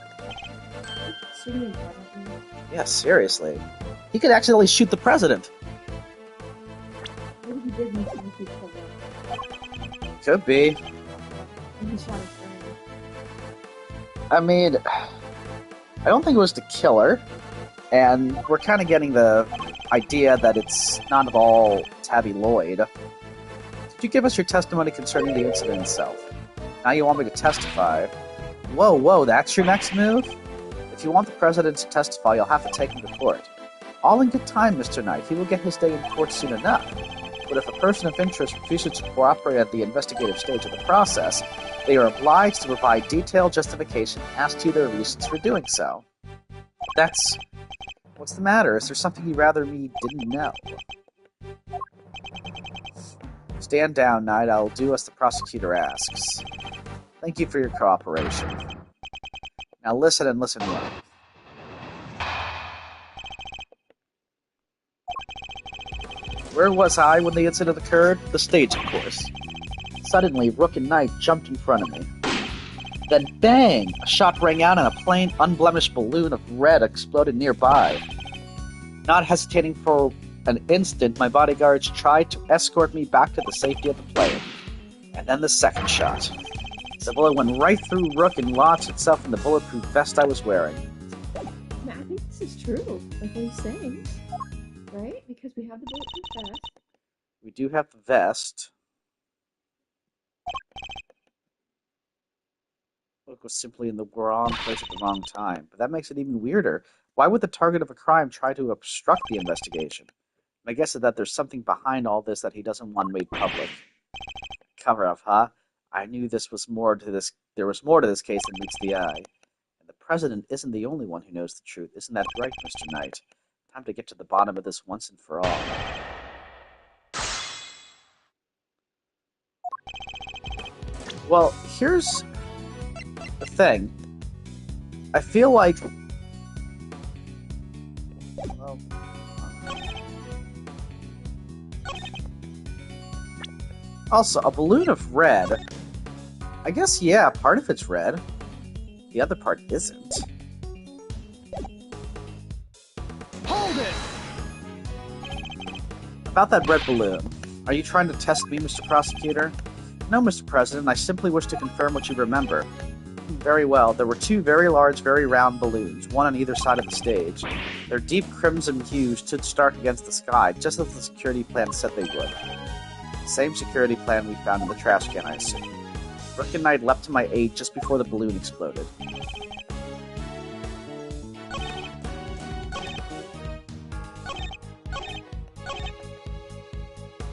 [SPEAKER 1] Yeah, seriously. He could accidentally shoot the president.
[SPEAKER 2] Maybe he did need to be killed up.
[SPEAKER 1] Could be.
[SPEAKER 2] And he shot his friend.
[SPEAKER 1] I mean, I don't think it was to kill her, and we're kind of getting the idea that it's not at all Tabby Lloyd. Did you give us your testimony concerning the incident itself? Now you want me to testify? Whoa, that's your next move? If you want the president to testify, you'll have to take him to court. All in good time, Mr. Knight. He will get his day in court soon enough. But if a person of interest refuses to cooperate at the investigative stage of the process, they are obliged to provide detailed justification as to their reasons for doing so. That's... What's the matter? Is there something you'd rather me didn't know? Stand down, Knight. I'll do as the prosecutor asks. Thank you for your cooperation. Now listen and listen well. Where was I when the incident occurred? The stage, of course. Suddenly, Rook and Knight jumped in front of me. Then bang! A shot rang out and a plain, unblemished balloon of red exploded nearby. Not hesitating for an instant, my bodyguards tried to escort me back to the safety of the plane. And then the second shot. The bullet went right through Rook and lodged itself in the bulletproof vest I was wearing.
[SPEAKER 2] I think this is true, like what he's saying. Right? Because we have the bulletproof vest.
[SPEAKER 1] We do have the vest. Rook was simply in the wrong place at the wrong time. But that makes it even weirder. Why would the target of a crime try to obstruct the investigation? My guess is that there's something behind all this that he doesn't want made public. Cover-up, huh? I knew there was more to this case than meets the eye. And the president isn't the only one who knows the truth. Isn't that right, Mr. Knight? Time to get to the bottom of this once and for all. Well, here's the thing. I feel like... Well... Also, a balloon of red. I guess, yeah, part of it's red. The other part isn't.
[SPEAKER 3] Hold it!
[SPEAKER 1] About that red balloon. Are you trying to test me, Mr. Prosecutor? No, Mr. President, I simply wish to confirm what you remember. Very well. There were two very large, very round balloons, one on either side of the stage. Their deep crimson hues stood stark against the sky, just as the security plan said they would. The same security plan we found in the trash can, I assume. Rook and Knight leapt to my aid just before the balloon exploded.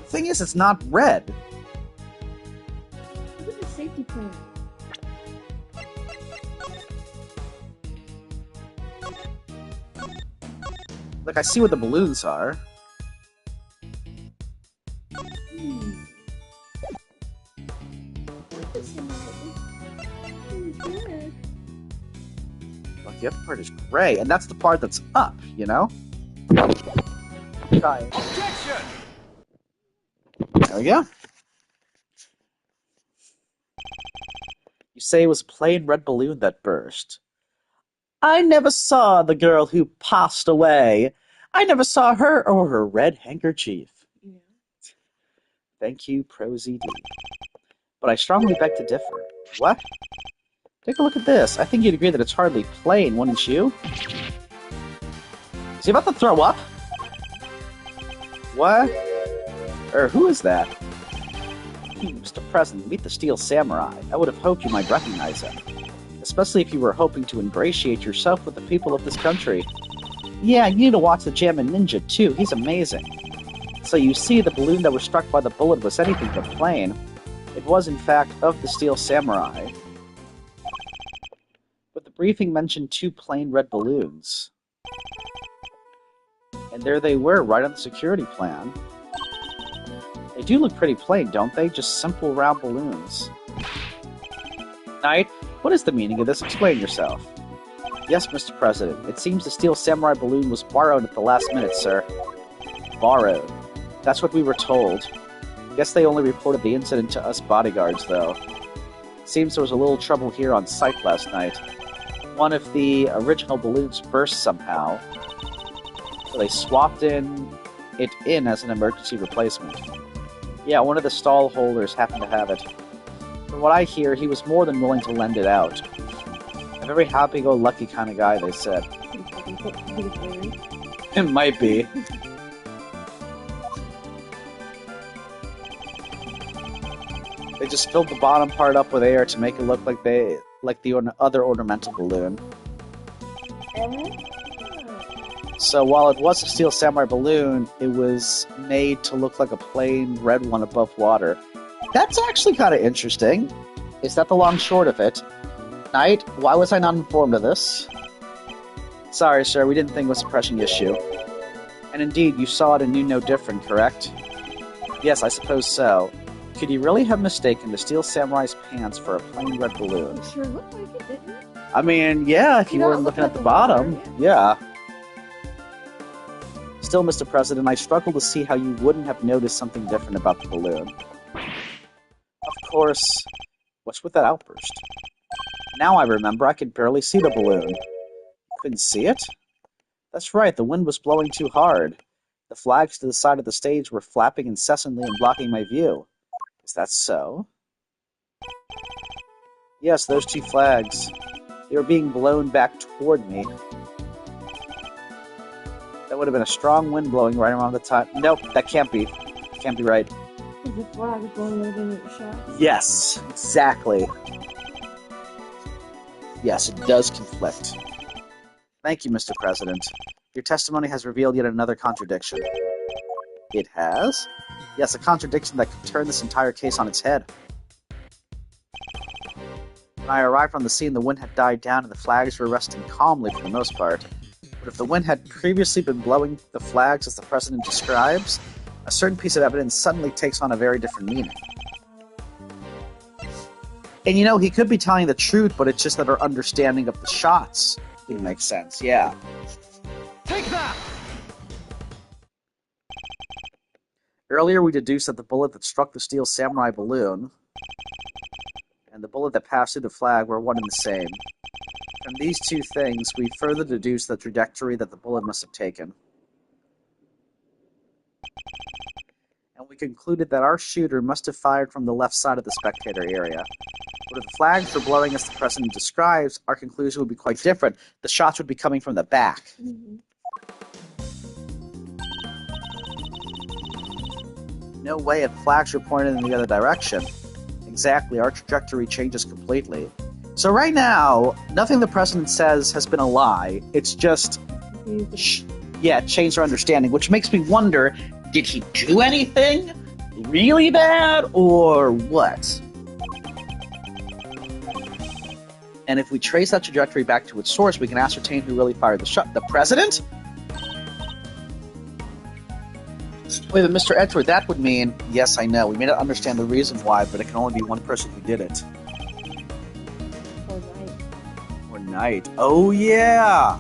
[SPEAKER 1] The thing is, it's not red.
[SPEAKER 2] Look at the safety plan.
[SPEAKER 1] Look, I see what the balloons are. Look, the other part is gray, and that's the part that's up, you know? Try it.
[SPEAKER 3] Objection!
[SPEAKER 1] There we go. You say it was a plain red balloon that burst. I never saw the girl who passed away. I never saw her or her red handkerchief.
[SPEAKER 2] Yeah.
[SPEAKER 1] Thank you, Prosy D. But I strongly beg to differ. What? Take a look at this. I think you'd agree that it's hardly plain, wouldn't you? Is he about to throw up? What? Who is that? Mr. President, meet the Steel Samurai. I would have hoped you might recognize him. Especially if you were hoping to ingratiate yourself with the people of this country. Yeah, you need to watch the Jammin' Ninja, too. He's amazing. So you see, the balloon that was struck by the bullet was anything but plain. It was, in fact, of the Steel Samurai. But the briefing mentioned two plain red balloons. And there they were, right on the security plan. They do look pretty plain, don't they? Just simple round balloons. Knight, what is the meaning of this? Explain yourself. Yes, Mr. President. It seems the steel samurai balloon was borrowed at the last minute, sir. Borrowed. That's what we were told. Guess they only reported the incident to us bodyguards, though. Seems there was a little trouble here on site last night. One of the original balloons burst somehow, so they swapped it in as an emergency replacement. Yeah, one of the stall holders happened to have it. From what I hear, he was more than willing to lend it out. A very happy-go-lucky kind of guy, they said. It might be. They just filled the bottom part up with air to make it look like the other ornamental balloon. So while it was a steel samurai balloon, it was made to look like a plain red one above water. That's actually kind of interesting. Is that the long short of it? Knight, why was I not informed of this? Sorry, sir, we didn't think it was a pressing issue. And indeed, you saw it and knew no different, correct? Yes, I suppose so. Could you really have mistaken the steel samurai's pants for a plain red balloon?
[SPEAKER 2] It sure looked like it, didn't it?
[SPEAKER 1] I mean, yeah, if you weren't looking at the bottom.
[SPEAKER 2] Water,
[SPEAKER 1] yeah. Still, Mr. President, I struggle to see how you wouldn't have noticed something different about the balloon. Of course, what's with that outburst? Now I remember, I could barely see the balloon. Couldn't see it? That's right, the wind was blowing too hard. The flags to the side of the stage were flapping incessantly and blocking my view. Is that so? Yes, those two flags. They were being blown back toward me. That would have been a strong wind blowing right around the time. Nope, that can't be. Can't be right.
[SPEAKER 2] Is the flag blowing over the shots?
[SPEAKER 1] Yes, exactly. Yes, it does conflict. Thank you, Mr. President. Your testimony has revealed yet another contradiction. It has? Yes, a contradiction that could turn this entire case on its head. When I arrived on the scene, the wind had died down and the flags were resting calmly for the most part. But if the wind had previously been blowing the flags as the President describes, a certain piece of evidence suddenly takes on a very different meaning. And you know, he could be telling the truth, but it's just that our understanding of the shots didn't make sense, yeah.
[SPEAKER 3] Take that!
[SPEAKER 1] Earlier we deduced that the bullet that struck the steel samurai balloon and the bullet that passed through the flag were one and the same. From these two things, we further deduced the trajectory that the bullet must have taken. And we concluded that our shooter must have fired from the left side of the spectator area. But if the flags were blowing as the President describes, our conclusion would be quite different. The shots would be coming from the back.
[SPEAKER 2] Mm-hmm.
[SPEAKER 1] No way if flags were pointed in the other direction. Exactly, our trajectory changes completely. So right now, nothing the President says has been a lie. It's just, changed our understanding, which makes me wonder, did he do anything really bad, or what? And if we trace that trajectory back to its source, we can ascertain who really fired the shot. The President? Wait, but Mr. Edgeworth, that would mean... Yes, I know. We may not understand the reason why, but it can only be one person who did it. Or Knight. Oh, yeah!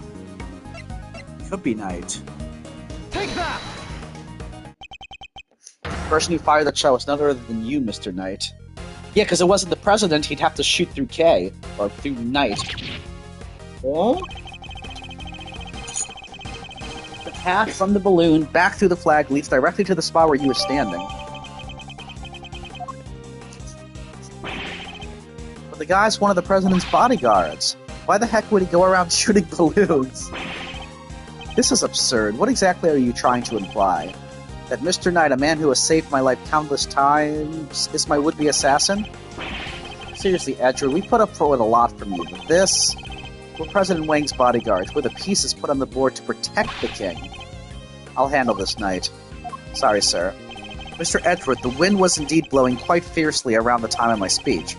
[SPEAKER 1] Could be Knight.
[SPEAKER 3] Take that!
[SPEAKER 1] The person who fired that shot was none other than you, Mr. Knight. Yeah, because it wasn't the President, he'd have to shoot through K. Or through Knight. Oh? The path from the balloon back through the flag leads directly to the spot where you were standing. But the guy's one of the President's bodyguards. Why the heck would he go around shooting balloons? This is absurd. What exactly are you trying to imply? That Mr. Knight, a man who has saved my life countless times, is my would-be assassin? Seriously, Edgeworth, we put up with a lot from you, but this... We're President Wang's bodyguards. We're the pieces put on the board to protect the king. I'll handle this, Knight. Sorry, sir. Mr. Edgeworth, the wind was indeed blowing quite fiercely around the time of my speech.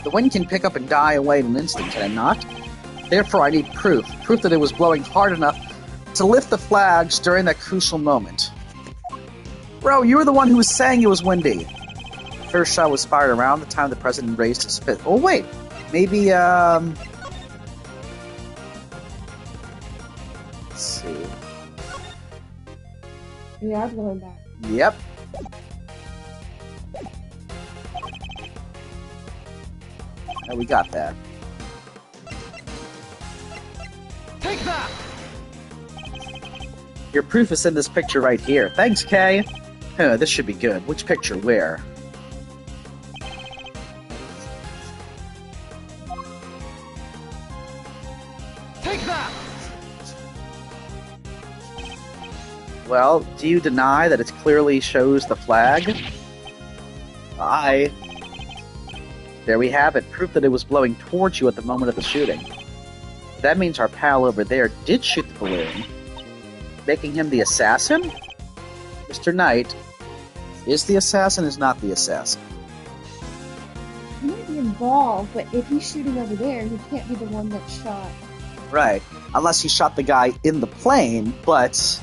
[SPEAKER 1] The wind can pick up and die away in an instant, can it not? Therefore, I need proof. Proof that it was blowing hard enough to lift the flags during that crucial moment. Bro, you were the one who was saying it was windy. The first shot was fired around the time the President raised his fist. Oh, wait. Maybe, let's see.
[SPEAKER 2] We are blowing back.
[SPEAKER 1] Yep. Oh, we got that.
[SPEAKER 3] Take that!
[SPEAKER 1] Your proof is in this picture right here. Thanks, Kay. This should be good. Which picture? Where?
[SPEAKER 3] Take that!
[SPEAKER 1] Well, do you deny that it clearly shows the flag? Aye. There we have it. Proof that it was blowing towards you at the moment of the shooting. That means our pal over there did shoot the balloon, making him the assassin? Mr. Knight, is the assassin is not the assassin?
[SPEAKER 2] He might be involved, but if he's shooting over there, he can't be the one that shot.
[SPEAKER 1] Right. Unless he shot the guy in the plane, but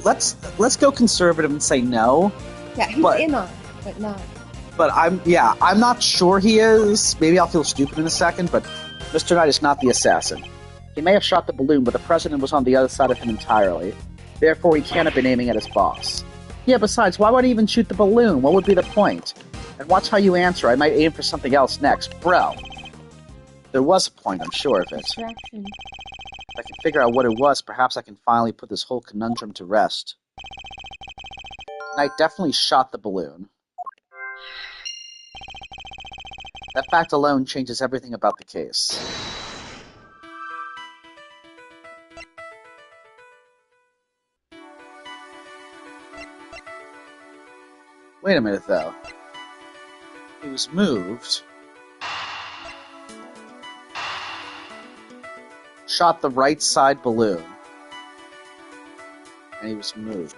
[SPEAKER 1] let's go conservative and say no.
[SPEAKER 2] Yeah, he's in on it, but not.
[SPEAKER 1] But I'm not sure he is. Maybe I'll feel stupid in a second, but Mr. Knight is not the assassin. He may have shot the balloon, but the president was on the other side of him entirely. Therefore, he can't have been aiming at his boss. Yeah, besides, why would he even shoot the balloon? What would be the point? And watch how you answer. I might aim for something else next. Bro. There was a point, I'm sure of it.
[SPEAKER 2] Distraction.
[SPEAKER 1] If I can figure out what it was, perhaps I can finally put this whole conundrum to rest. Knight definitely shot the balloon. That fact alone changes everything about the case. Wait a minute, though. He was moved. Shot the right side balloon. And he was moved.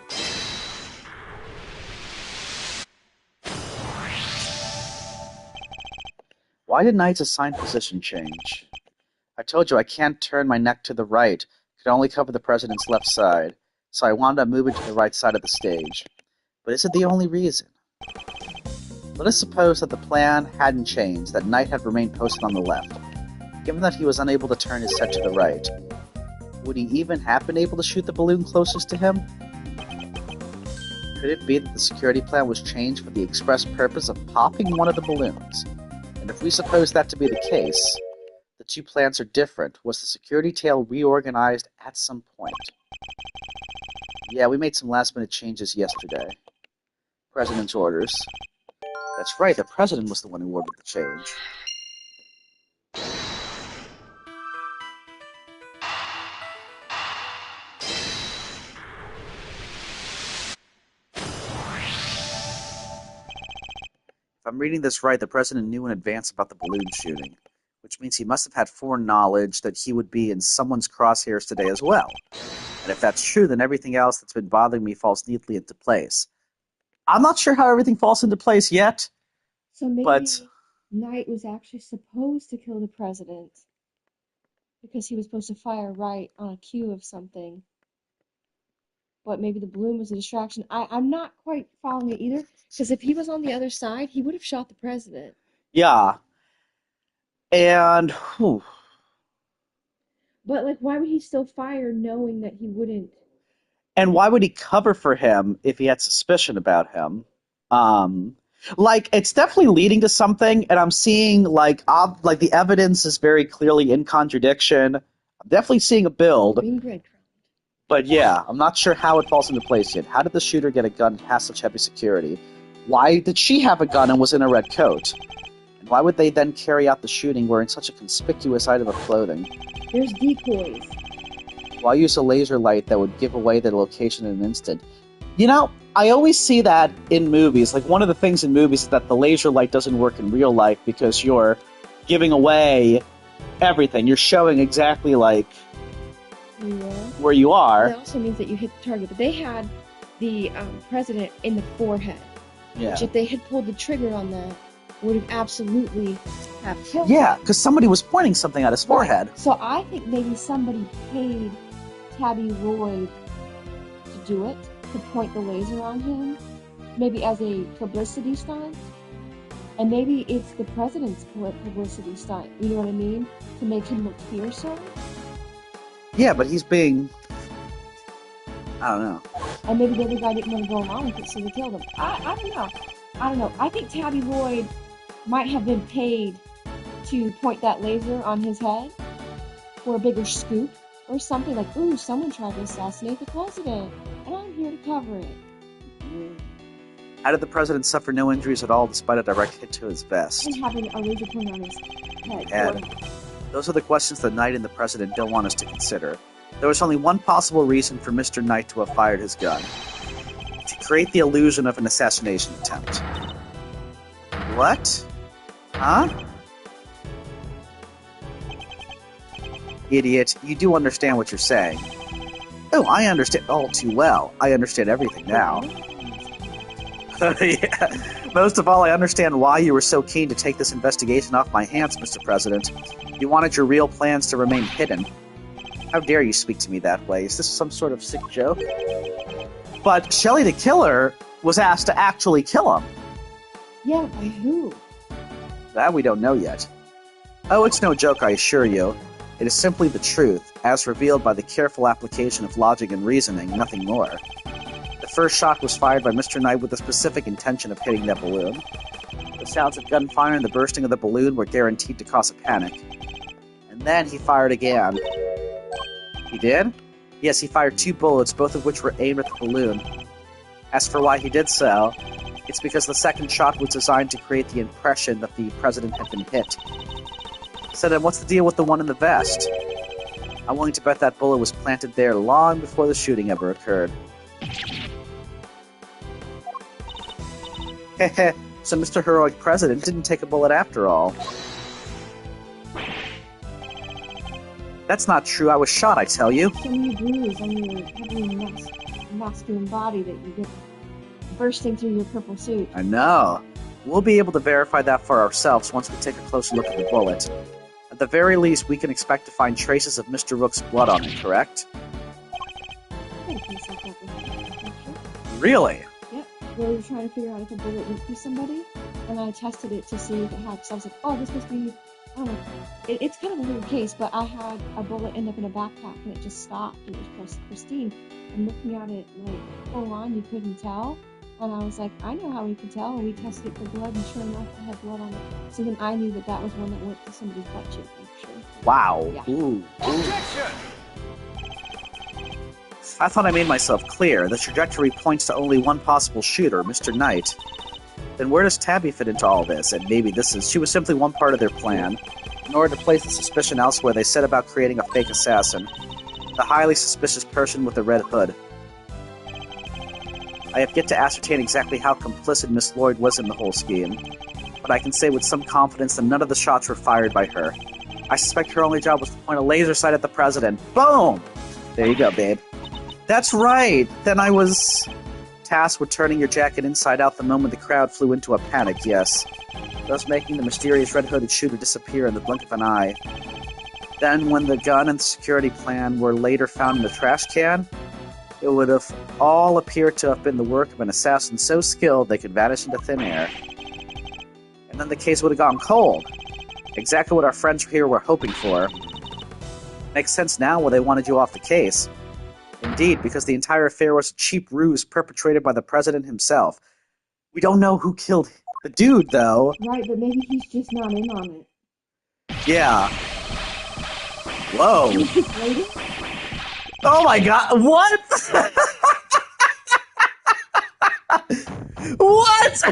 [SPEAKER 1] Why did Knight's assigned position change? I told you I can't turn my neck to the right. Could only cover the president's left side. So I wound up moving to the right side of the stage. But is it the only reason? Let us suppose that the plan hadn't changed, that Knight had remained posted on the left. Given that he was unable to turn his head to the right, would he even have been able to shoot the balloon closest to him? Could it be that the security plan was changed for the express purpose of popping one of the balloons? And if we suppose that to be the case, the two plans are different. Was the security tail reorganized at some point? Yeah, we made some last-minute changes yesterday. President's orders. That's right, the president was the one who ordered the change. If I'm reading this right, the president knew in advance about the balloon shooting, which means he must have had foreknowledge that he would be in someone's crosshairs today as well. And if that's true, then everything else that's been bothering me falls neatly into place. I'm not sure how everything falls into place yet.
[SPEAKER 2] So maybe
[SPEAKER 1] But
[SPEAKER 2] Knight was actually supposed to kill the president because he was supposed to fire right on a cue of something. But maybe the balloon was a distraction. I'm not quite following it either, because if he was on the other side, he would have shot the president.
[SPEAKER 1] yeah. And
[SPEAKER 2] But like, why would he still fire knowing that he wouldn't?
[SPEAKER 1] and why would he cover for him if he had suspicion about him? Like, it's definitely leading to something, and I'm seeing like the evidence is very clearly in contradiction. I'm definitely seeing a build.
[SPEAKER 2] Being breadcrumbed.
[SPEAKER 1] But yeah, I'm not sure how it falls into place yet. How did the shooter get a gun and has such heavy security? Why did she have a gun and was in a red coat? And why would they then carry out the shooting wearing such a conspicuous item of clothing?
[SPEAKER 2] There's decoys.
[SPEAKER 1] Why use a laser light that would give away their location in an instant? You know, I always see that in movies. Like, one of the things in movies is that the laser light doesn't work in real life because you're giving away everything. You're showing exactly, like, where you are.
[SPEAKER 2] That also means that you hit the target. But they had the president in the forehead.
[SPEAKER 1] Yeah.
[SPEAKER 2] Which, if they had pulled the trigger on that, would have absolutely have killed him.
[SPEAKER 1] Yeah, because somebody was pointing something at his forehead.
[SPEAKER 2] So I think maybe somebody paid Tabby Lloyd to do it, to point the laser on him, maybe as a publicity stunt. And maybe it's the president's publicity stunt, you know what I mean? To make him look fiercer.
[SPEAKER 1] Yeah, but he's being... I don't know.
[SPEAKER 2] And maybe the other guy didn't want to go along with it, so they killed him. I don't know. I don't know. I think Tabby Lloyd might have been paid to point that laser on his head for a bigger scoop or something like, ooh, someone tried to assassinate the president, and I'm here to cover it.
[SPEAKER 1] How did the president suffer no injuries at all despite a direct hit to his vest?
[SPEAKER 2] And having a laser pointed on his head.
[SPEAKER 1] Those are the questions the Knight and the president don't want us to consider. There was only one possible reason for Mr. Knight to have fired his gun. To create the illusion of an assassination attempt. What? Huh? Idiot, you do understand what you're saying. Oh, I understand all too well. I understand everything now. Yeah. Most of all, I understand why you were so keen to take this investigation off my hands, Mr. President. You wanted your real plans to remain hidden. How dare you speak to me that way? Is this some sort of sick joke? But Shelley the killer was asked to actually kill him.
[SPEAKER 2] Yeah, by who?
[SPEAKER 1] That we don't know yet. Oh, it's no joke, I assure you. It is simply the truth, as revealed by the careful application of logic and reasoning, nothing more. The first shot was fired by Mr. Knight with the specific intention of hitting that balloon. The sounds of gunfire and the bursting of the balloon were guaranteed to cause a panic. And then he fired again. He did? Yes, he fired 2 bullets, both of which were aimed at the balloon. As for why he did so, it's because the second shot was designed to create the impression that the president had been hit. So then what's the deal with the one in the vest? I'm willing to bet that bullet was planted there long before the shooting ever occurred. Heh so Mr. Heroic President didn't take a bullet after all. That's not true, I was shot, I tell you.
[SPEAKER 2] So many bruises on your heavily masculine body that you get bursting through your purple suit.
[SPEAKER 1] I know. We'll be able to verify that for ourselves once we take a closer look at the bullet. At the very least, we can expect to find traces of Mr. Rook's blood on it, correct? Really?
[SPEAKER 2] Yep. We were trying to figure out if a bullet went through somebody, and I tested it to see if it had, because I was like, oh, this must be, I don't know. It's kind of a weird case, but I had a bullet end up in a backpack, and it just stopped. It was pristine. And looking at it, like, full on, you couldn't tell. And I was like, I know how we could tell, and we tested it for blood, and sure enough, it had blood on it. So then I knew that that was one that went to somebody's butt cheek, actually.
[SPEAKER 1] Wow.
[SPEAKER 2] Yeah.
[SPEAKER 1] Ooh.
[SPEAKER 3] Objection!
[SPEAKER 1] I thought I made myself clear. The trajectory points to only one possible shooter, Mr. Knight. Then where does Tabby fit into all this? And maybe she was simply one part of their plan. In order to place the suspicion elsewhere, they set about creating a fake assassin. The highly suspicious person with the red hood. I have yet to ascertain exactly how complicit Miss Lloyd was in the whole scheme, but I can say with some confidence that none of the shots were fired by her. I suspect her only job was to point a laser sight at the president. Boom! There you go, babe. That's right! Then I was tasked with turning your jacket inside out the moment the crowd flew into a panic, yes. Thus making the mysterious red-hooded shooter disappear in the blink of an eye. Then, when the gun and the security plan were later found in the trash can, it would have all appeared to have been the work of an assassin so skilled they could vanish into thin air. And then the case would have gone cold. Exactly what our friends here were hoping for. Makes sense now why they wanted you off the case. Indeed, because the entire affair was a cheap ruse perpetrated by the president himself. We don't know who killed the dude, though.
[SPEAKER 2] Right, but maybe he's just not in on it.
[SPEAKER 1] Yeah. Whoa.
[SPEAKER 2] Lady?
[SPEAKER 1] Oh my god, what? What?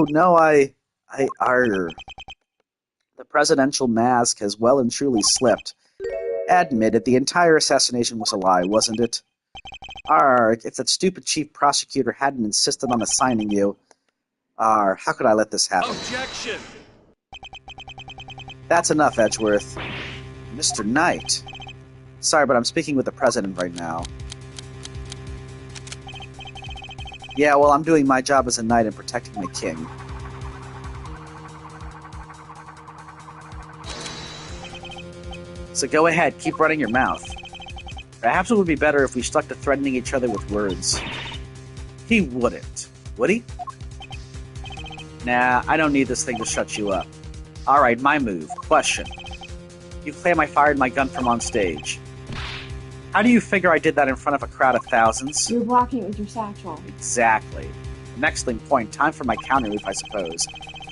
[SPEAKER 1] No, arr. The presidential mask has well and truly slipped. Admit it, the entire assassination was a lie, wasn't it? Arr, if that stupid chief prosecutor hadn't insisted on assigning you. Arr, how could I let this happen?
[SPEAKER 3] Objection!
[SPEAKER 1] That's enough, Edgeworth. Mr. Knight. Sorry, but I'm speaking with the president right now. Yeah, well, I'm doing my job as a knight and protecting the king. So go ahead, keep running your mouth. Perhaps it would be better if we stuck to threatening each other with words. He wouldn't. Would he? Nah, I don't need this thing to shut you up. Alright, my move. Question. You claim I fired my gun from on stage. How do you figure I did that in front of a crowd of thousands?
[SPEAKER 2] You're blocking it with your satchel.
[SPEAKER 1] Exactly. An excellent point. Time for my counter move, I suppose.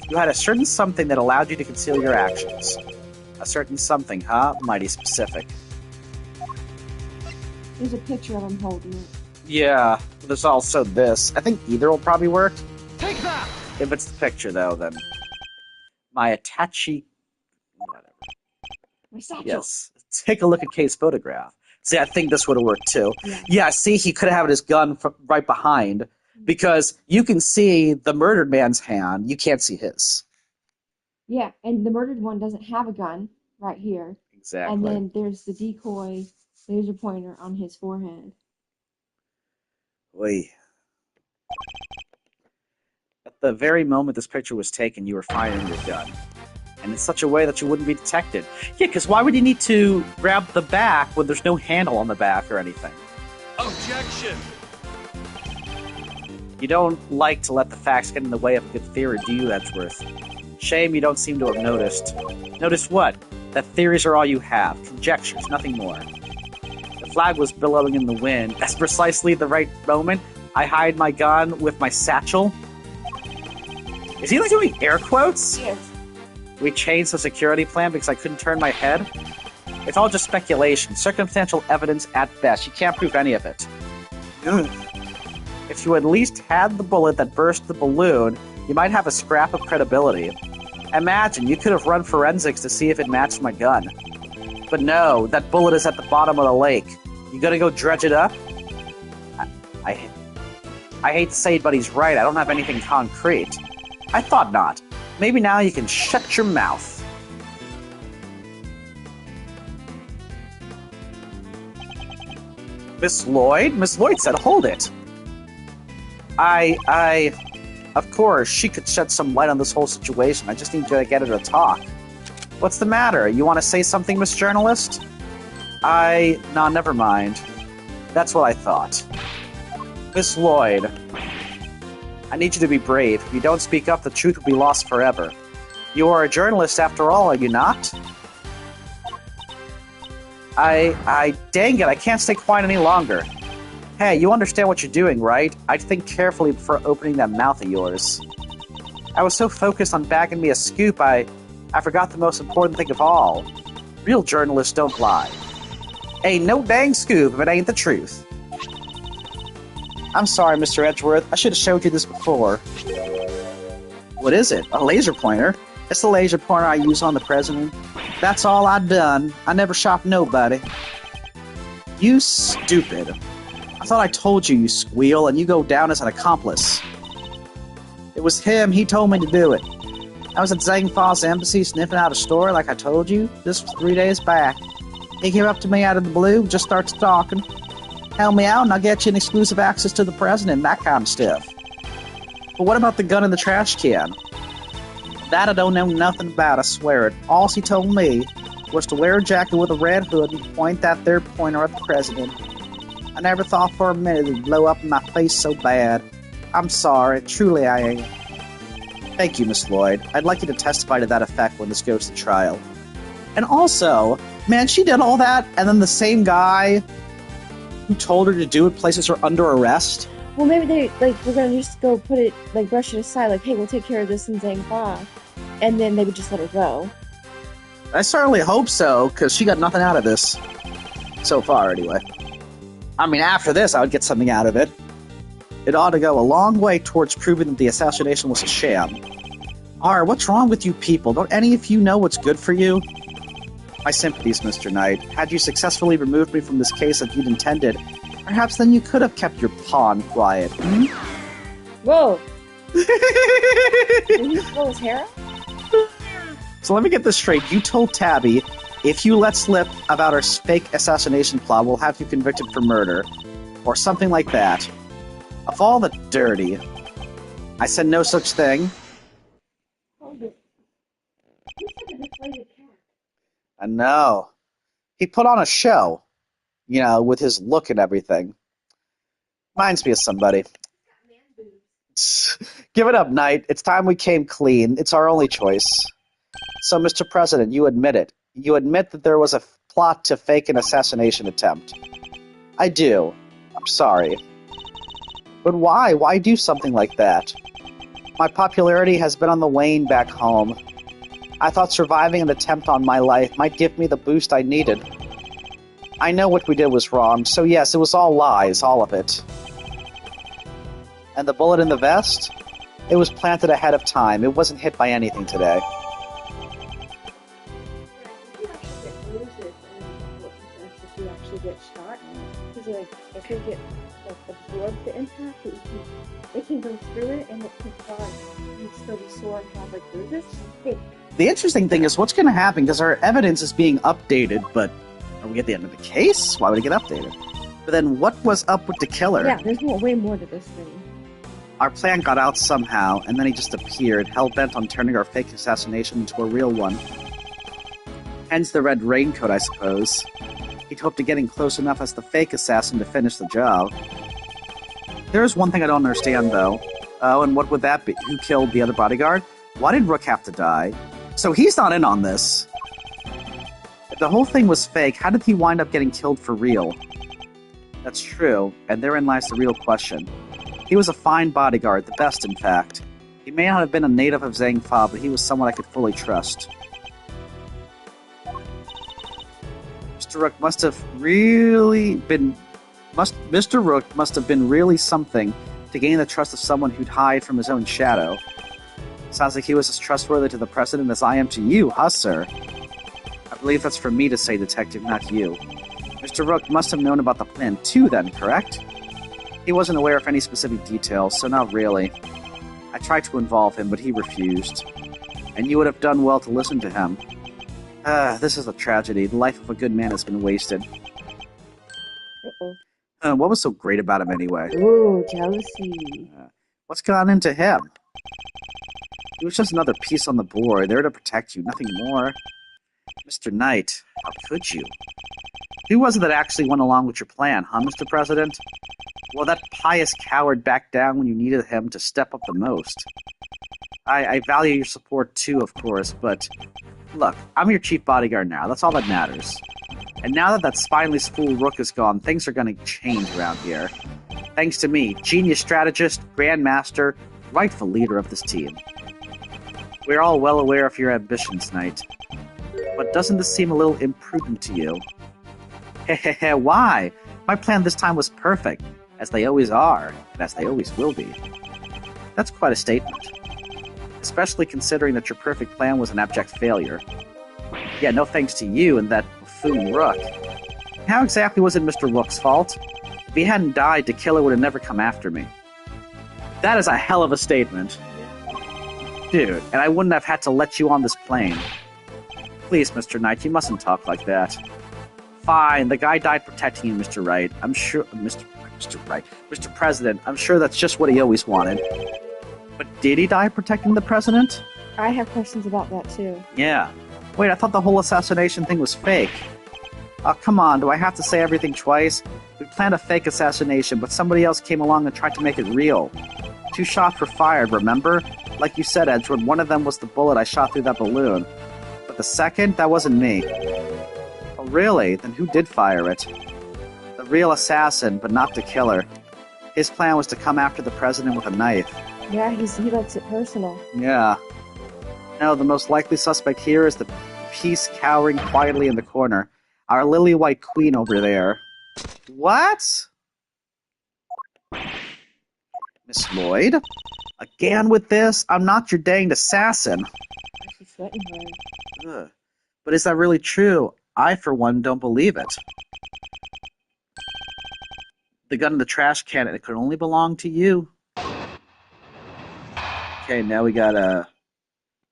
[SPEAKER 1] You had a certain something that allowed you to conceal your actions. A certain something, huh? Mighty specific.
[SPEAKER 2] There's a picture of him holding it.
[SPEAKER 1] Yeah, there's also this. I think either will probably work.
[SPEAKER 3] Take that!
[SPEAKER 1] If it's the picture, though, then... My attaché... Whatever.
[SPEAKER 2] My satchel.
[SPEAKER 1] Yes. Take a look at Kay's photograph. See, I think this would have worked, too. Yeah, see, he could have had his gun right behind, because you can see the murdered man's hand. You can't see his.
[SPEAKER 2] Yeah, and the murdered one doesn't have a gun right here.
[SPEAKER 1] Exactly.
[SPEAKER 2] And then there's the decoy laser pointer on his forehead.
[SPEAKER 1] Oy. At the very moment this picture was taken, you were firing your gun. And in such a way that you wouldn't be detected. Yeah, because why would you need to grab the back when there's no handle on the back or anything?
[SPEAKER 3] Objection!
[SPEAKER 1] You don't like to let the facts get in the way of a good theory, do you, Edgeworth? Shame you don't seem to have noticed. Noticed what? That theories are all you have. Conjectures, nothing more. The flag was billowing in the wind. That's precisely the right moment. I hide my gun with my satchel. Is he like doing air quotes?
[SPEAKER 2] Yes.
[SPEAKER 1] We changed the security plan because I couldn't turn my head? It's all just speculation, circumstantial evidence at best. You can't prove any of it. Ugh. If you at least had the bullet that burst the balloon, you might have a scrap of credibility. Imagine, you could have run forensics to see if it matched my gun. But no, that bullet is at the bottom of the lake. You gonna go dredge it up? I hate to say it, but he's right. I don't have anything concrete. I thought not. Maybe now you can shut your mouth. Miss Lloyd? Miss Lloyd said hold it. Of course, she could shed some light on this whole situation. I just need to get her to talk. What's the matter? You want to say something, Miss Journalist? Nah, never mind. That's what I thought. Miss Lloyd, I need you to be brave. If you don't speak up, the truth will be lost forever. You are a journalist after all, are you not? Dang it, I can't stay quiet any longer. Hey, you understand what you're doing, right? I'd think carefully before opening that mouth of yours. I was so focused on bagging me a scoop, I forgot the most important thing of all. Real journalists don't lie. Ain't no dang scoop if it ain't the truth. I'm sorry, Mr. Edgeworth. I should have showed you this before. What is it? A laser pointer? It's the laser pointer I use on the president. That's all I done. I never shot nobody. You stupid. I thought I told you, you squeal, and you go down as an accomplice. It was him. He told me to do it. I was at Zangfaw's embassy sniffing out a store like I told you. This was 3 days back. He came up to me out of the blue, just starts talking. Help me out and I'll get you an exclusive access to the president, that kind of stuff. But what about the gun in the trash can? That I don't know nothing about, I swear it. All he told me was to wear a jacket with a red hood and point that there pointer at the president. I never thought for a minute it'd blow up in my face so bad. I'm sorry, truly I am. Thank you, Miss Lloyd. I'd like you to testify to that effect when this goes to trial. And also, man, she did all that, and then the same guy who told her to do it places her under arrest.
[SPEAKER 2] Well, maybe they, we're gonna just go put it, brush it aside, hey, we'll take care of this in Zangfa. And then they would just let her go.
[SPEAKER 1] I certainly hope so, because she got nothing out of this. So far, anyway. I mean, after this, I would get something out of it. It ought to go a long way towards proving that the assassination was a sham. Alright, what's wrong with you people? Don't any of you know what's good for you? My sympathies, Mr. Knight. Had you successfully removed me from this case as you'd intended, perhaps then you could have kept your pawn quiet. Hmm?
[SPEAKER 2] Whoa! Did he blow his hair out?
[SPEAKER 1] So let me get this straight. You told Tabby, if you let slip about our fake assassination plot, we'll have you convicted for murder. Or something like that. Of all the dirty. I said no such thing.
[SPEAKER 2] Hold it. He's like a deflated cat.
[SPEAKER 1] I know. He put on a show. You know, with his look and everything. Reminds me of somebody. Give it up, Knight. It's time we came clean. It's our only choice. So, Mr. President, you admit it. You admit that there was a plot to fake an assassination attempt. I do. I'm sorry. But why? Why do something like that? My popularity has been on the wane back home. I thought surviving an attempt on my life might give me the boost I needed. I know what we did was wrong, so yes, it was all lies, all of it. And the bullet in the vest? It was planted ahead of time. It wasn't hit by anything today.
[SPEAKER 2] You actually get shot, because like if they get absorbed the impact, it can go through it and it can fly. You'd still be sore and have like bruises.
[SPEAKER 1] The interesting thing is what's going to happen, because our evidence is being updated, but are we at the end of the case? Why would it get updated? But then what was up with the killer?
[SPEAKER 2] Yeah, there's way more to this thing.
[SPEAKER 1] Our plan got out somehow, and then he just appeared, hell-bent on turning our fake assassination into a real one. Hence the red raincoat, I suppose. He'd hoped to getting close enough as the fake assassin to finish the job. There's one thing I don't understand, though. Oh, and what would that be? Who killed the other bodyguard? Why did Rook have to die? So he's not in on this. If the whole thing was fake, how did he wind up getting killed for real? That's true, and therein lies the real question. He was a fine bodyguard, the best, in fact. He may not have been a native of Zhangfa, but he was someone I could fully trust. Mr. Rook must have been really something to gain the trust of someone who'd hide from his own shadow. Sounds like he was as trustworthy to the President as I am to you, huh, sir? I believe that's for me to say, Detective, not you. Mr. Rook must have known about the plan too, then, correct? He wasn't aware of any specific details, so not really. I tried to involve him, but he refused. And you would have done well to listen to him. This is a tragedy. The life of a good man has been wasted.
[SPEAKER 2] Uh-oh.
[SPEAKER 1] What was so great about him anyway?
[SPEAKER 2] Ooh, jealousy.
[SPEAKER 1] What's gone into him? He was just another piece on the board, there to protect you, nothing more. Mr. Knight, how could you? Who was it that actually went along with your plan, huh, Mr. President? Well, that pious coward backed down when you needed him to step up the most. I value your support too, of course, but look, I'm your chief bodyguard now. That's all that matters. And now that spineless fool Rook is gone, things are going to change around here. Thanks to me, genius strategist, grandmaster, rightful leader of this team. We're all well aware of your ambitions, Knight. But doesn't this seem a little imprudent to you? Hehehe, why? My plan this time was perfect, as they always are, and as they always will be. That's quite a statement. Especially considering that your perfect plan was an abject failure. Yeah, no thanks to you and that buffoon Rook. How exactly was it Mr. Rook's fault? If he hadn't died, the killer would have never come after me. That is a hell of a statement. Dude, and I wouldn't have had to let you on this plane. Please, Mr. Knight, you mustn't talk like that. Fine, the guy died protecting you, Mr. Wright. I'm sure... Mr. Wright. Mr. President, I'm sure that's just what he always wanted. But did he die protecting the President?
[SPEAKER 2] I have questions about that, too.
[SPEAKER 1] Yeah. Wait, I thought the whole assassination thing was fake. Oh, come on, do I have to say everything twice? We planned a fake assassination, but somebody else came along and tried to make it real. 2 shots were fired, remember? Like you said, Edgeworth, one of them was the bullet I shot through that balloon. But the second, that wasn't me. Oh, really? Then who did fire it? The real assassin, but not the killer. His plan was to come after the President with a knife.
[SPEAKER 2] Yeah, he likes it personal.
[SPEAKER 1] Yeah. No, the most likely suspect here is the piece cowering quietly in the corner. Our lily-white queen over there. What? Miss Lloyd? Again with this? I'm not your danged assassin.
[SPEAKER 2] She's sweating hard.
[SPEAKER 1] Ugh. But is that really true? I, for one, don't believe it. The gun in the trash can, it could only belong to you. Okay, now we gotta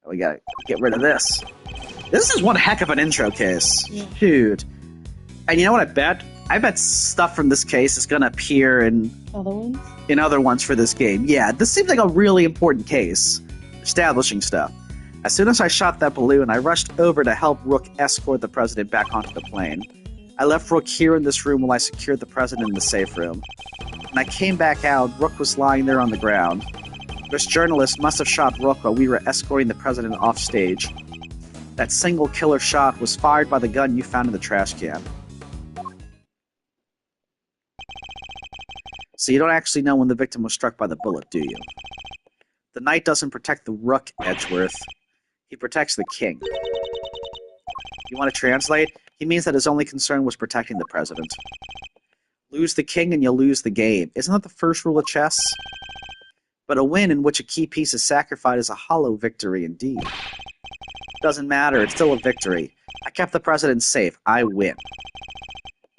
[SPEAKER 1] get rid of this. This is one heck of an intro case.
[SPEAKER 2] Yeah.
[SPEAKER 1] Dude. And you know what I bet? I bet stuff from this case is gonna appear in
[SPEAKER 2] Other ones?
[SPEAKER 1] in other ones for this game. Yeah, this seems like a really important case. Establishing stuff. As soon as I shot that balloon, I rushed over to help Rook escort the President back onto the plane. I left Rook here in this room while I secured the president in the safe room. When I came back out, Rook was lying there on the ground. This journalist must have shot Rook while we were escorting the president off stage. That single killer shot was fired by the gun you found in the trash can. So you don't actually know when the victim was struck by the bullet, do you? The knight doesn't protect the Rook, Edgeworth. He protects the king. You want to translate? He means that his only concern was protecting the president. Lose the king and you'll lose the game. Isn't that the first rule of chess? But a win in which a key piece is sacrificed is a hollow victory indeed. Doesn't matter, it's still a victory. I kept the president safe. I win.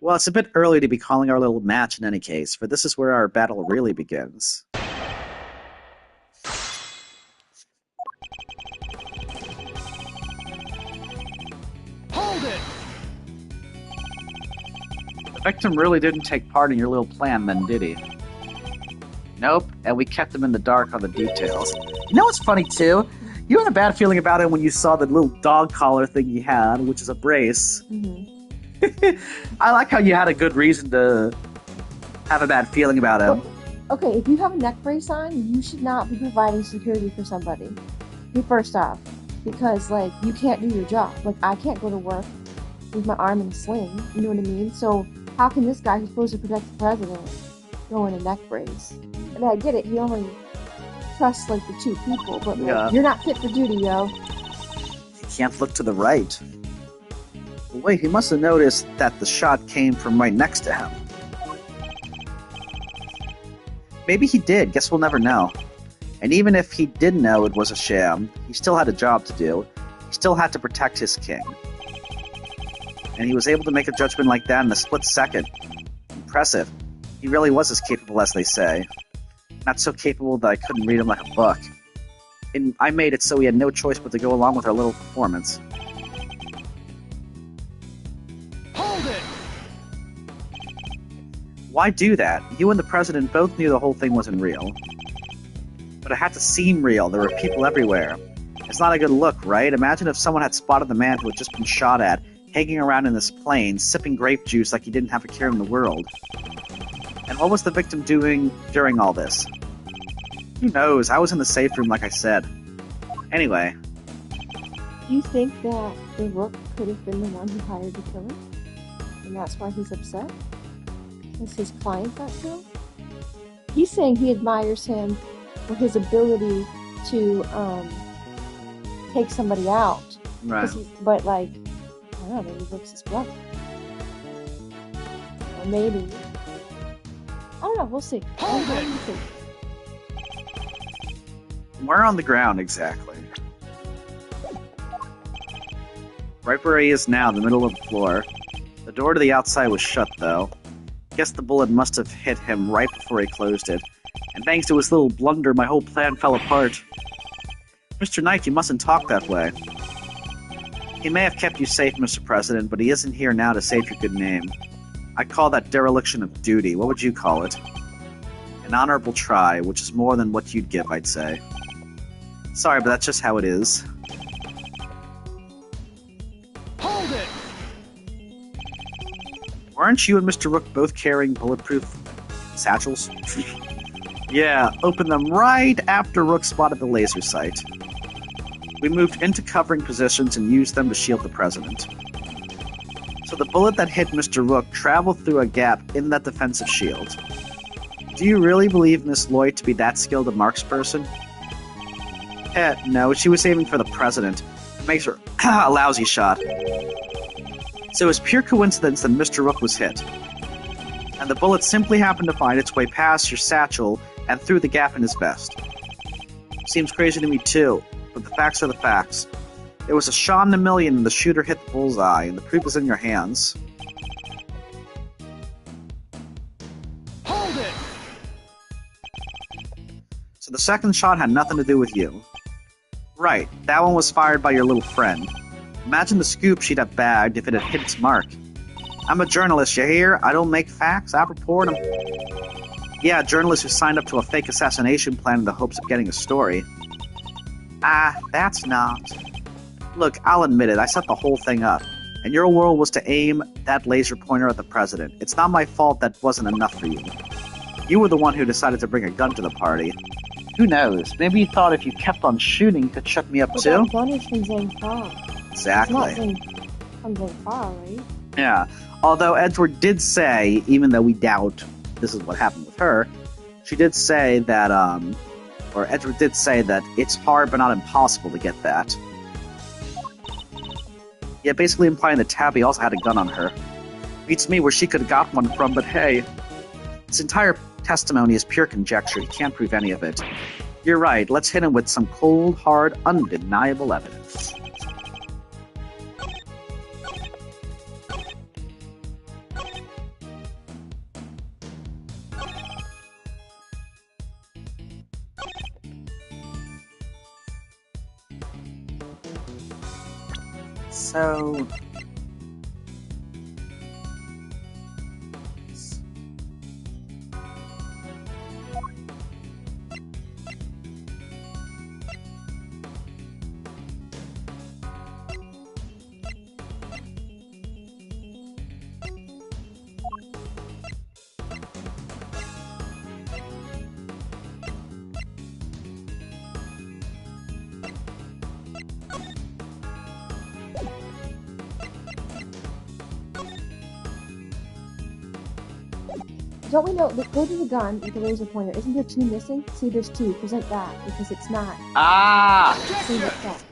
[SPEAKER 1] Well, it's a bit early to be calling our little match in any case, for this is where our battle really begins.
[SPEAKER 3] Hold it!
[SPEAKER 1] The victim really didn't take part in your little plan then, did he? Nope, and we kept him in the dark on the details. You know what's funny, too? You had a bad feeling about him when you saw the little dog collar thing he had, which is a brace.
[SPEAKER 2] Mm-hmm.
[SPEAKER 1] I like how you had a good reason to have a bad feeling about him.
[SPEAKER 2] Okay, if you have a neck brace on, you should not be providing security for somebody. First off, because, like, you can't do your job. Like, I can't go to work with my arm in a sling, you know what I mean? So, how can this guy who's supposed to protect the president go in a neck brace? I mean, I get it, he only trusts, like, the two people, but, like,
[SPEAKER 1] Yeah.
[SPEAKER 2] You're not fit for duty, yo.
[SPEAKER 1] He can't look to the right. But wait, he must have noticed that the shot came from right next to him. Maybe he did, guess we'll never know. And even if he did know it was a sham, he still had a job to do. He still had to protect his king. And he was able to make a judgment like that in a split second. Impressive. He really was as capable as they say. Not so capable that I couldn't read him like a book. And I made it so he had no choice but to go along with our little performance.
[SPEAKER 3] Hold it!
[SPEAKER 1] Why do that? You and the president both knew the whole thing wasn't real. But it had to seem real. There were people everywhere. It's not a good look, right? Imagine if someone had spotted the man who had just been shot at, hanging around in this plane, sipping grape juice like he didn't have a care in the world. And what was the victim doing during all this? Who knows? I was in the safe room, like I said. Anyway.
[SPEAKER 2] Do you think that the Rook could have been the one who hired the killer? And that's why he's upset? Because his client got killed? He's saying he admires him for his ability to take somebody out.
[SPEAKER 1] Right.
[SPEAKER 2] But, like, I don't know, maybe Rook's his brother. Or maybe... I don't know, we'll see.
[SPEAKER 3] Hold it!
[SPEAKER 2] We'll see.
[SPEAKER 1] Where on the ground, exactly? Right where he is now, in the middle of the floor. The door to the outside was shut, though. Guess the bullet must have hit him right before he closed it. And thanks to his little blunder, my whole plan fell apart. Mr. Knight, you mustn't talk that way. He may have kept you safe, Mr. President, but he isn't here now to save your good name. I call that dereliction of duty. What would you call it? An honorable try, which is more than what you'd give, I'd say. Sorry, but that's just how it is.
[SPEAKER 3] Hold it!
[SPEAKER 1] Weren't you and Mr. Rook both carrying bulletproof satchels? Yeah, opened them right after Rook spotted the laser sight. We moved into covering positions and used them to shield the president. So the bullet that hit Mr. Rook traveled through a gap in that defensive shield. Do you really believe Miss Lloyd to be that skilled a marksperson? No, she was aiming for the president. It makes her a lousy shot. So it was pure coincidence that Mr. Rook was hit. And the bullet simply happened to find its way past your satchel and through the gap in his vest. Seems crazy to me too, but the facts are the facts. It was a shot in a million and the shooter hit the bullseye, and the proof is in your hands.
[SPEAKER 3] Hold it!
[SPEAKER 1] So the second shot had nothing to do with you. Right, that one was fired by your little friend. Imagine the scoop she'd have bagged if it had hit its mark. I'm a journalist, you hear? I don't make facts, I report them. Yeah, a journalist who signed up to a fake assassination plan in the hopes of getting a story. That's not... Look, I'll admit it, I set the whole thing up. and your role was to aim that laser pointer at the president. It's not my fault that wasn't enough for you. You were the one who decided to bring a gun to the party. Who knows? Maybe you thought if you kept on shooting, you could shut me up
[SPEAKER 2] But
[SPEAKER 1] too?
[SPEAKER 2] that gun is from Zhang Fa.
[SPEAKER 1] Exactly.
[SPEAKER 2] It's not from Zhang Fa, right?
[SPEAKER 1] Yeah. Although Edgeworth did say, even though we doubt this is what happened with her, she did say that, or Edgeworth did say that it's hard but not impossible to get that. Yeah, basically implying that Tabby also had a gun on her. Beats me where she could have got one from, but hey, this entire testimony is pure conjecture. He can't prove any of it. You're right, let's hit him with some cold, hard, undeniable evidence. So...
[SPEAKER 2] Don't we know? Go to the gun with the laser pointer. Isn't there 2 missing? See, there's 2. Present that, because it's not.
[SPEAKER 1] Ah!
[SPEAKER 2] See what's that.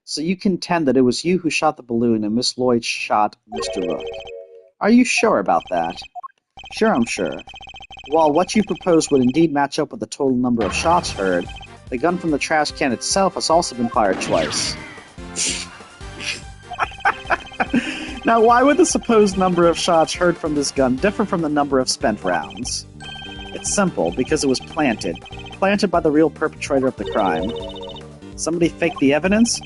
[SPEAKER 1] So you contend that it was you who shot the balloon and Miss Lloyd shot Mr. Rook. Are you sure about that? Sure, I'm sure. While what you proposed would indeed match up with the total number of shots heard, the gun from the trash can itself has also been fired twice. Now, why would the supposed number of shots heard from this gun differ from the number of spent rounds? It's simple, because it was planted. Planted by the real perpetrator of the crime. Somebody faked the evidence?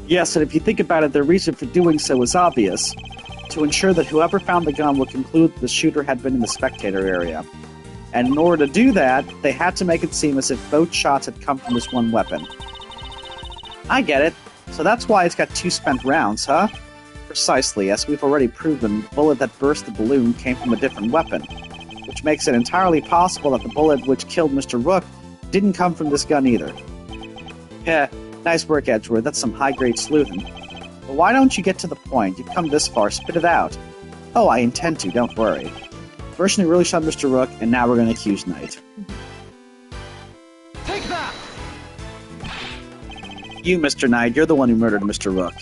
[SPEAKER 1] Yes, and if you think about it, their reason for doing so was obvious. To ensure that whoever found the gun would conclude that the shooter had been in the spectator area. And in order to do that, they had to make it seem as if both shots had come from this one weapon. I get it. So that's why it's got 2 spent rounds, huh? Precisely, as we've already proven, the bullet that burst the balloon came from a different weapon, which makes it entirely possible that the bullet which killed Mr. Rook didn't come from this gun either. Heh, nice work, Edgeworth, that's some high-grade sleuthing. But why don't you get to the point? You've come this far, spit it out. Oh, I intend to, don't worry. First, we really shot Mr. Rook, and now we're going to accuse Knight.
[SPEAKER 3] Take that!
[SPEAKER 1] You, Mr. Knight, you're the one who murdered Mr. Rook.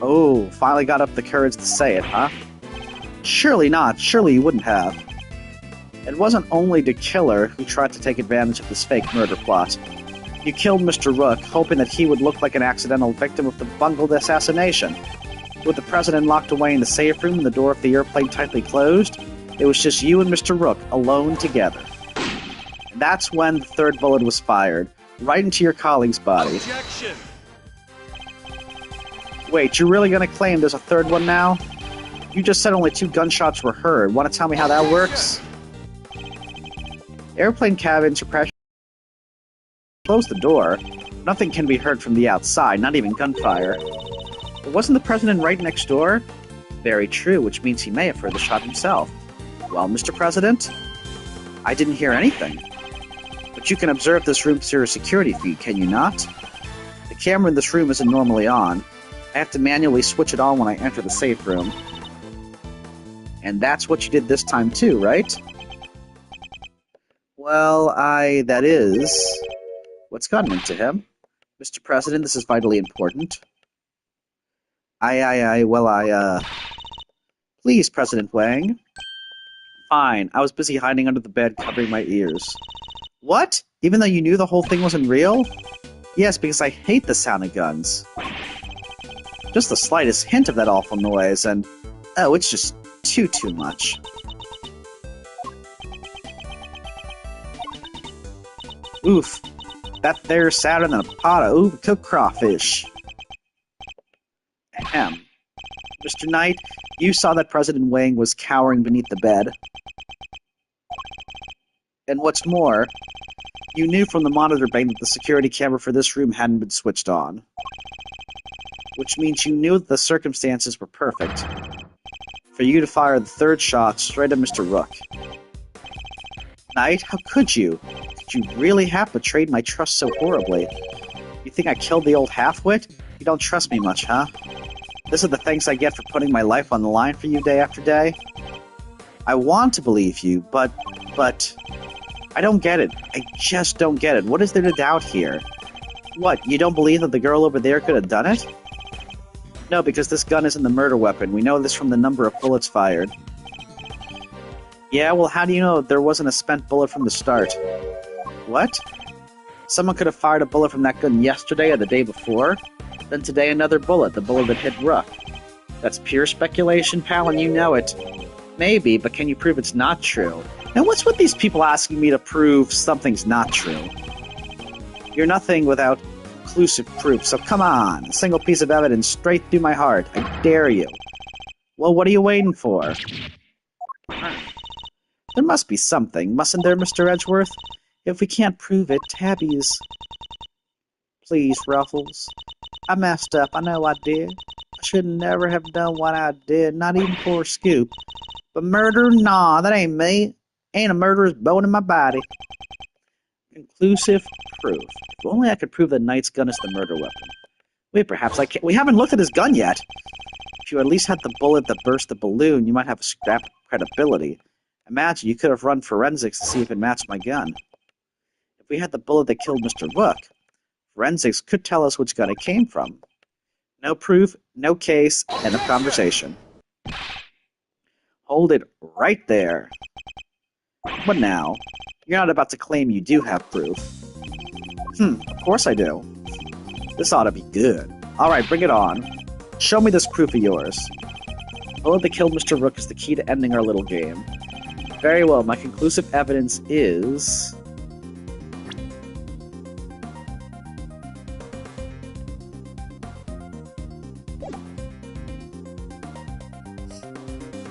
[SPEAKER 1] Oh, finally got up the courage to say it, huh? Surely not. Surely you wouldn't have. It wasn't only the killer who tried to take advantage of this fake murder plot. You killed Mr. Rook, hoping that he would look like an accidental victim of the bungled assassination. With the president locked away in the safe room and the door of the airplane tightly closed, it was just you and Mr. Rook alone together. And that's when the third bullet was fired, right into your colleague's body.
[SPEAKER 3] Objection!
[SPEAKER 1] Wait, you're really gonna claim there's a third one now? You just said only 2 gunshots were heard. Want to tell me how that works? Airplane cabin suppression. Close the door. Nothing can be heard from the outside, not even gunfire. But wasn't the president right next door? Very true, which means he may have heard the shot himself. Well, Mr. President? I didn't hear anything. But you can observe this room through a security feed, can you not? The camera in this room isn't normally on. I have to manually switch it on when I enter the safe room. And that's what you did this time too, right? Well, that is what's gotten into him. Mr. President, this is vitally important. Please, President Wang. Fine, I was busy hiding under the bed covering my ears. What? Even though you knew the whole thing wasn't real? Yes, because I hate the sound of guns. Just the slightest hint of that awful noise, and... oh, it's just too much. Oof. That there's sadder than a pot of overcooked crawfish. Ahem. Mr. Knight, you saw that President Wang was cowering beneath the bed. And what's more, You knew from the monitor bank that the security camera for this room hadn't been switched on. Which means you knew that the circumstances were perfect for you to fire the third shot straight at Mr. Rook. Knight, how could you? Did you really have betrayed my trust so horribly? You think I killed the old half-wit? You don't trust me much, huh? This is the thanks I get for putting my life on the line for you day after day? I want to believe you, but... I don't get it. I just don't get it. What is there to doubt here? What, you don't believe that the girl over there could have done it? No, because this gun isn't the murder weapon. We know this from the number of bullets fired. Yeah, well, how do you know there wasn't a spent bullet from the start? What? Someone could have fired a bullet from that gun yesterday or the day before. Then today another bullet, the bullet that hit Rook. That's pure speculation, pal, and you know it. Maybe, but can you prove it's not true? Now what's with these people asking me to prove something's not true? You're nothing without conclusive proof, so come on. A single piece of evidence straight through my heart. I dare you. Well, what are you waiting for? There must be something, mustn't there, Mr. Edgeworth? If we can't prove it, Tabby's... Please, Ruffles. I messed up, I know I did. I should never have done what I did, not even for a scoop. But murder? Nah, that ain't me. Ain't a murderer's bone in my body. Conclusive proof. If only I could prove that Knight's gun is the murder weapon. Wait, perhaps I can't... We haven't looked at his gun yet. If you at least had the bullet that burst the balloon, you might have a scrap of credibility. Imagine, you could have run forensics to see if it matched my gun. If we had the bullet that killed Mr. Rook, forensics could tell us which gun it came from. No proof, no case, end of conversation. Hold it right there. What now? You're not about to claim you do have proof. Of course I do. This ought to be good. Alright, bring it on. Show me this proof of yours. The bullet that killed Mr. Rook is the key to ending our little game. Very well, my conclusive evidence is...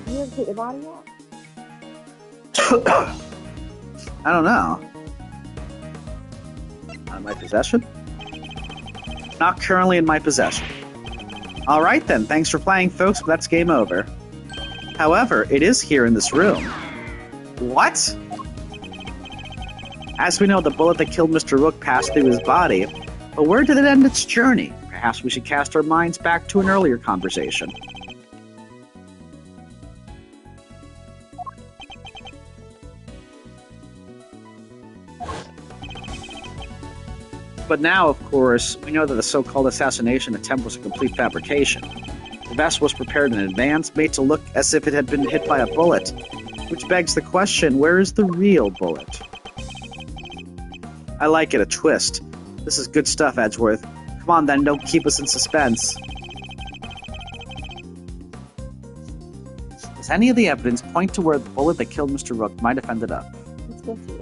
[SPEAKER 2] You ever take the body out?
[SPEAKER 1] I don't know. Not in my possession? Not currently in my possession. Alright then, thanks for playing, folks, but that's game over. However, it is here in this room. What? As we know, the bullet that killed Mr. Rook passed through his body, but where did it end its journey? Perhaps we should cast our minds back to an earlier conversation. But now, of course, we know that the so-called assassination attempt was a complete fabrication. The vest was prepared in advance, made to look as if it had been hit by a bullet. Which begs the question, where is the real bullet? I like it, a twist. This is good stuff, Edgeworth. Come on then, don't keep us in suspense. Does any of the evidence point to where the bullet that killed Mr. Rook might have ended up?
[SPEAKER 2] Let's go through it.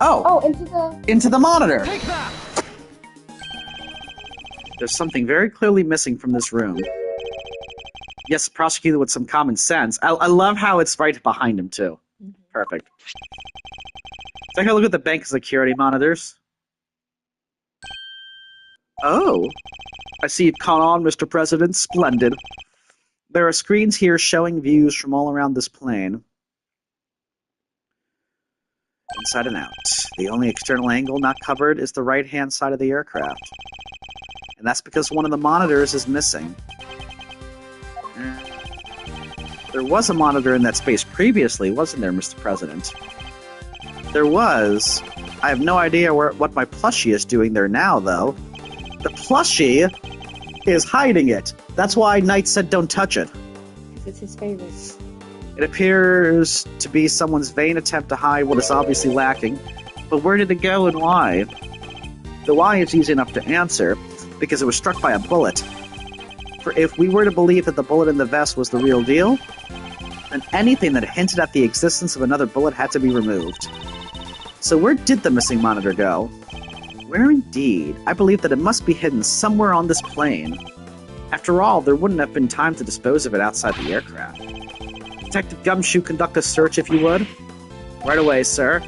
[SPEAKER 1] Oh!
[SPEAKER 2] Oh,
[SPEAKER 1] into the monitor!
[SPEAKER 3] Take that!
[SPEAKER 1] There's something very clearly missing from this room. Yes, Prosecutor with some common sense. I love how it's right behind him, too.
[SPEAKER 2] Mm-hmm.
[SPEAKER 1] Perfect. Take a look at the bank security monitors. Oh! I see you've caught on, Mr. President. Splendid. There are screens here showing views from all around this plane. Inside and out. The only external angle not covered is the right-hand side of the aircraft. And that's because one of the monitors is missing. There was a monitor in that space previously, wasn't there, Mr. President? There was. I have no idea what my plushie is doing there now, though. The plushie is hiding it. That's why Knight said don't touch it.
[SPEAKER 2] Because it's his favorite.
[SPEAKER 1] It appears to be someone's vain attempt to hide what is obviously lacking. But where did it go and why? The why is easy enough to answer, because it was struck by a bullet. For if we were to believe that the bullet in the vest was the real deal, then anything that hinted at the existence of another bullet had to be removed. So where did the missing monitor go? Where indeed? I believe that it must be hidden somewhere on this plane. After all, there wouldn't have been time to dispose of it outside the aircraft. Detective Gumshoe, conduct a search if you would. Right away, sir.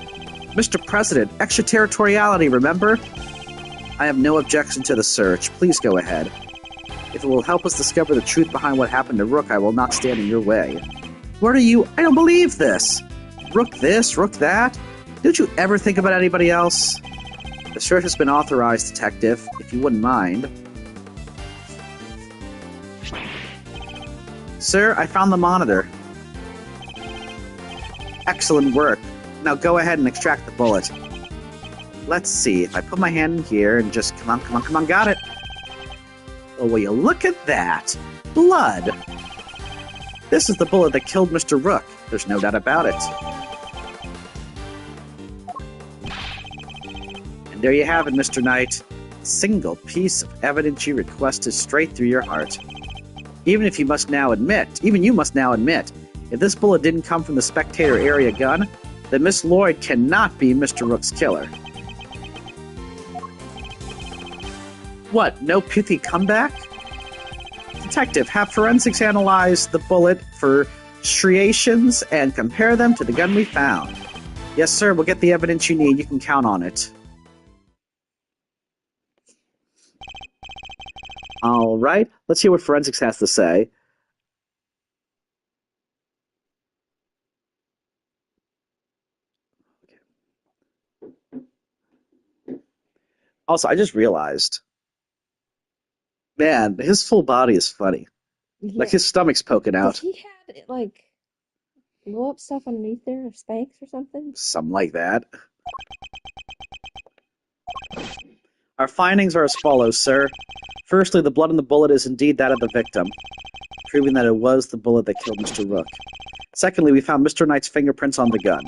[SPEAKER 1] Mr. President, extraterritoriality, remember? I have no objection to the search. Please go ahead. If it will help us discover the truth behind what happened to Rook, I will not stand in your way. What are you? I don't believe this! Rook this, Rook that? Did you ever think about anybody else? The search has been authorized, Detective, if you wouldn't mind. Sir, I found the monitor. Excellent work. Now go ahead and extract the bullet. Let's see, if I put my hand in here and just... Come on, got it. Oh, will you look at that? Blood! This is the bullet that killed Mr. Rook. There's no doubt about it. And there you have it, Mr. Knight. A single piece of evidence you requested straight through your heart. Even you must now admit, if this bullet didn't come from the spectator area gun, then Miss Lloyd cannot be Mr. Rook's killer. What, no pithy comeback? Detective, have forensics analyze the bullet for striations and compare them to the gun we found. Yes, sir, we'll get the evidence you need. You can count on it. All right, let's hear what forensics has to say. Also, I just realized, man, his full body is funny.
[SPEAKER 2] Yeah.
[SPEAKER 1] Like his stomach's poking out.
[SPEAKER 2] He had like blow up stuff underneath there, or Spanx or something.
[SPEAKER 1] Something like that. Our findings are as follows, sir. Firstly, the blood on the bullet is indeed that of the victim, proving that it was the bullet that killed Mr. Rook. Secondly, we found Mr. Knight's fingerprints on the gun,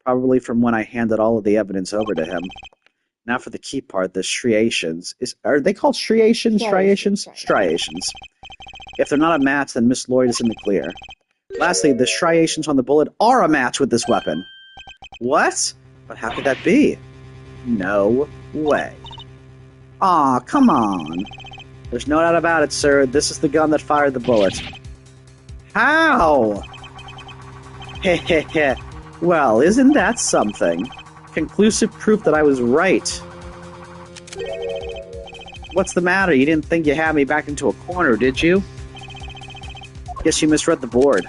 [SPEAKER 1] probably from when I handed all of the evidence over to him. Now for the key part, the striations. Are they called striations? Striations? Striations. If they're not a match, then Miss Lloyd is in the clear. Lastly, the striations on the bullet are a match with this weapon. What? But how could that be? No way. Aw, come on. There's no doubt about it, sir. This is the gun that fired the bullet. How? Heh. Well, isn't that something? Conclusive proof that I was right. What's the matter? You didn't think you had me back into a corner, did you? Guess you misread the board.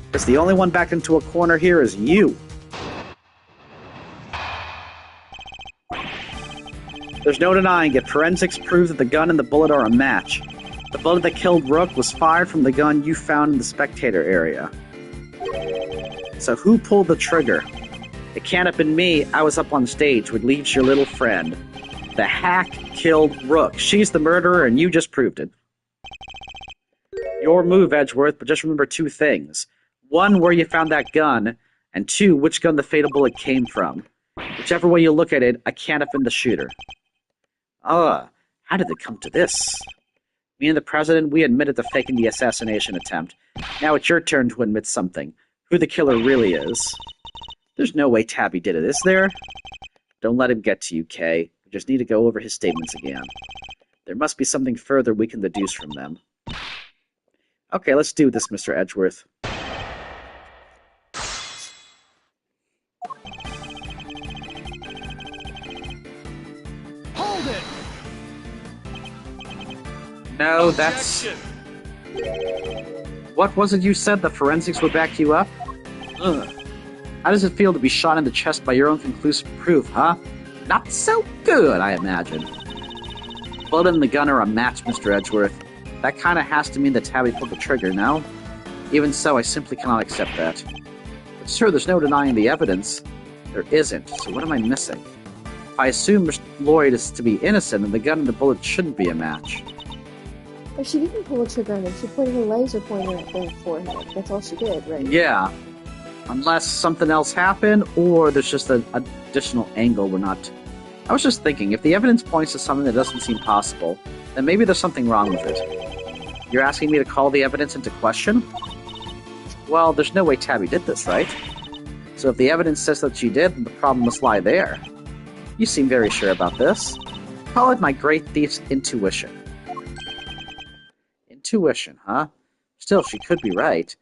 [SPEAKER 1] Because the only one back into a corner here is you. There's no denying it. Forensics proves that the gun and the bullet are a match. The bullet that killed Rook was fired from the gun you found in the spectator area. So who pulled the trigger? It can't have been me. I was up on stage with Leech, your little friend. The hack killed Rook. She's the murderer, and you just proved it. Your move, Edgeworth, but just remember two things. One, where you found that gun, and two, which gun the fatal bullet came from. Whichever way you look at it, I can't have been the shooter. How did it come to this? Me and the president, we admitted to faking the assassination attempt. Now it's your turn to admit something. Who the killer really is. There's no way Tabby did it, is there? Don't let him get to you, Kay. We just need to go over his statements again. There must be something further we can deduce from them. Okay, let's do this, Mr. Edgeworth.
[SPEAKER 3] Hold it!
[SPEAKER 1] No, that's... What was it you said? The forensics would back you up? Ugh. How does it feel to be shot in the chest by your own conclusive proof, huh? Not so good, I imagine. Bullet and the gun are a match, Mr. Edgeworth. That kind of has to mean that Tabby pulled the trigger, no? Even so, I simply cannot accept that. But sir, there's no denying the evidence. There isn't, so what am I missing? If I assume Mr. Lloyd is to be innocent, then the gun and the bullet shouldn't be a match.
[SPEAKER 2] But she didn't pull a trigger on him. She pointed her laser pointer at their forehead. That's all she did, right?
[SPEAKER 1] Yeah. Unless something else happened, or there's just an additional angle we're not... I was just thinking, if the evidence points to something that doesn't seem possible, then maybe there's something wrong with it. You're asking me to call the evidence into question? Well, there's no way Tabby did this, right? So if the evidence says that she did, then the problem must lie there. You seem very sure about this. Call it my great thief's intuition. Intuition, huh? Still, she could be right.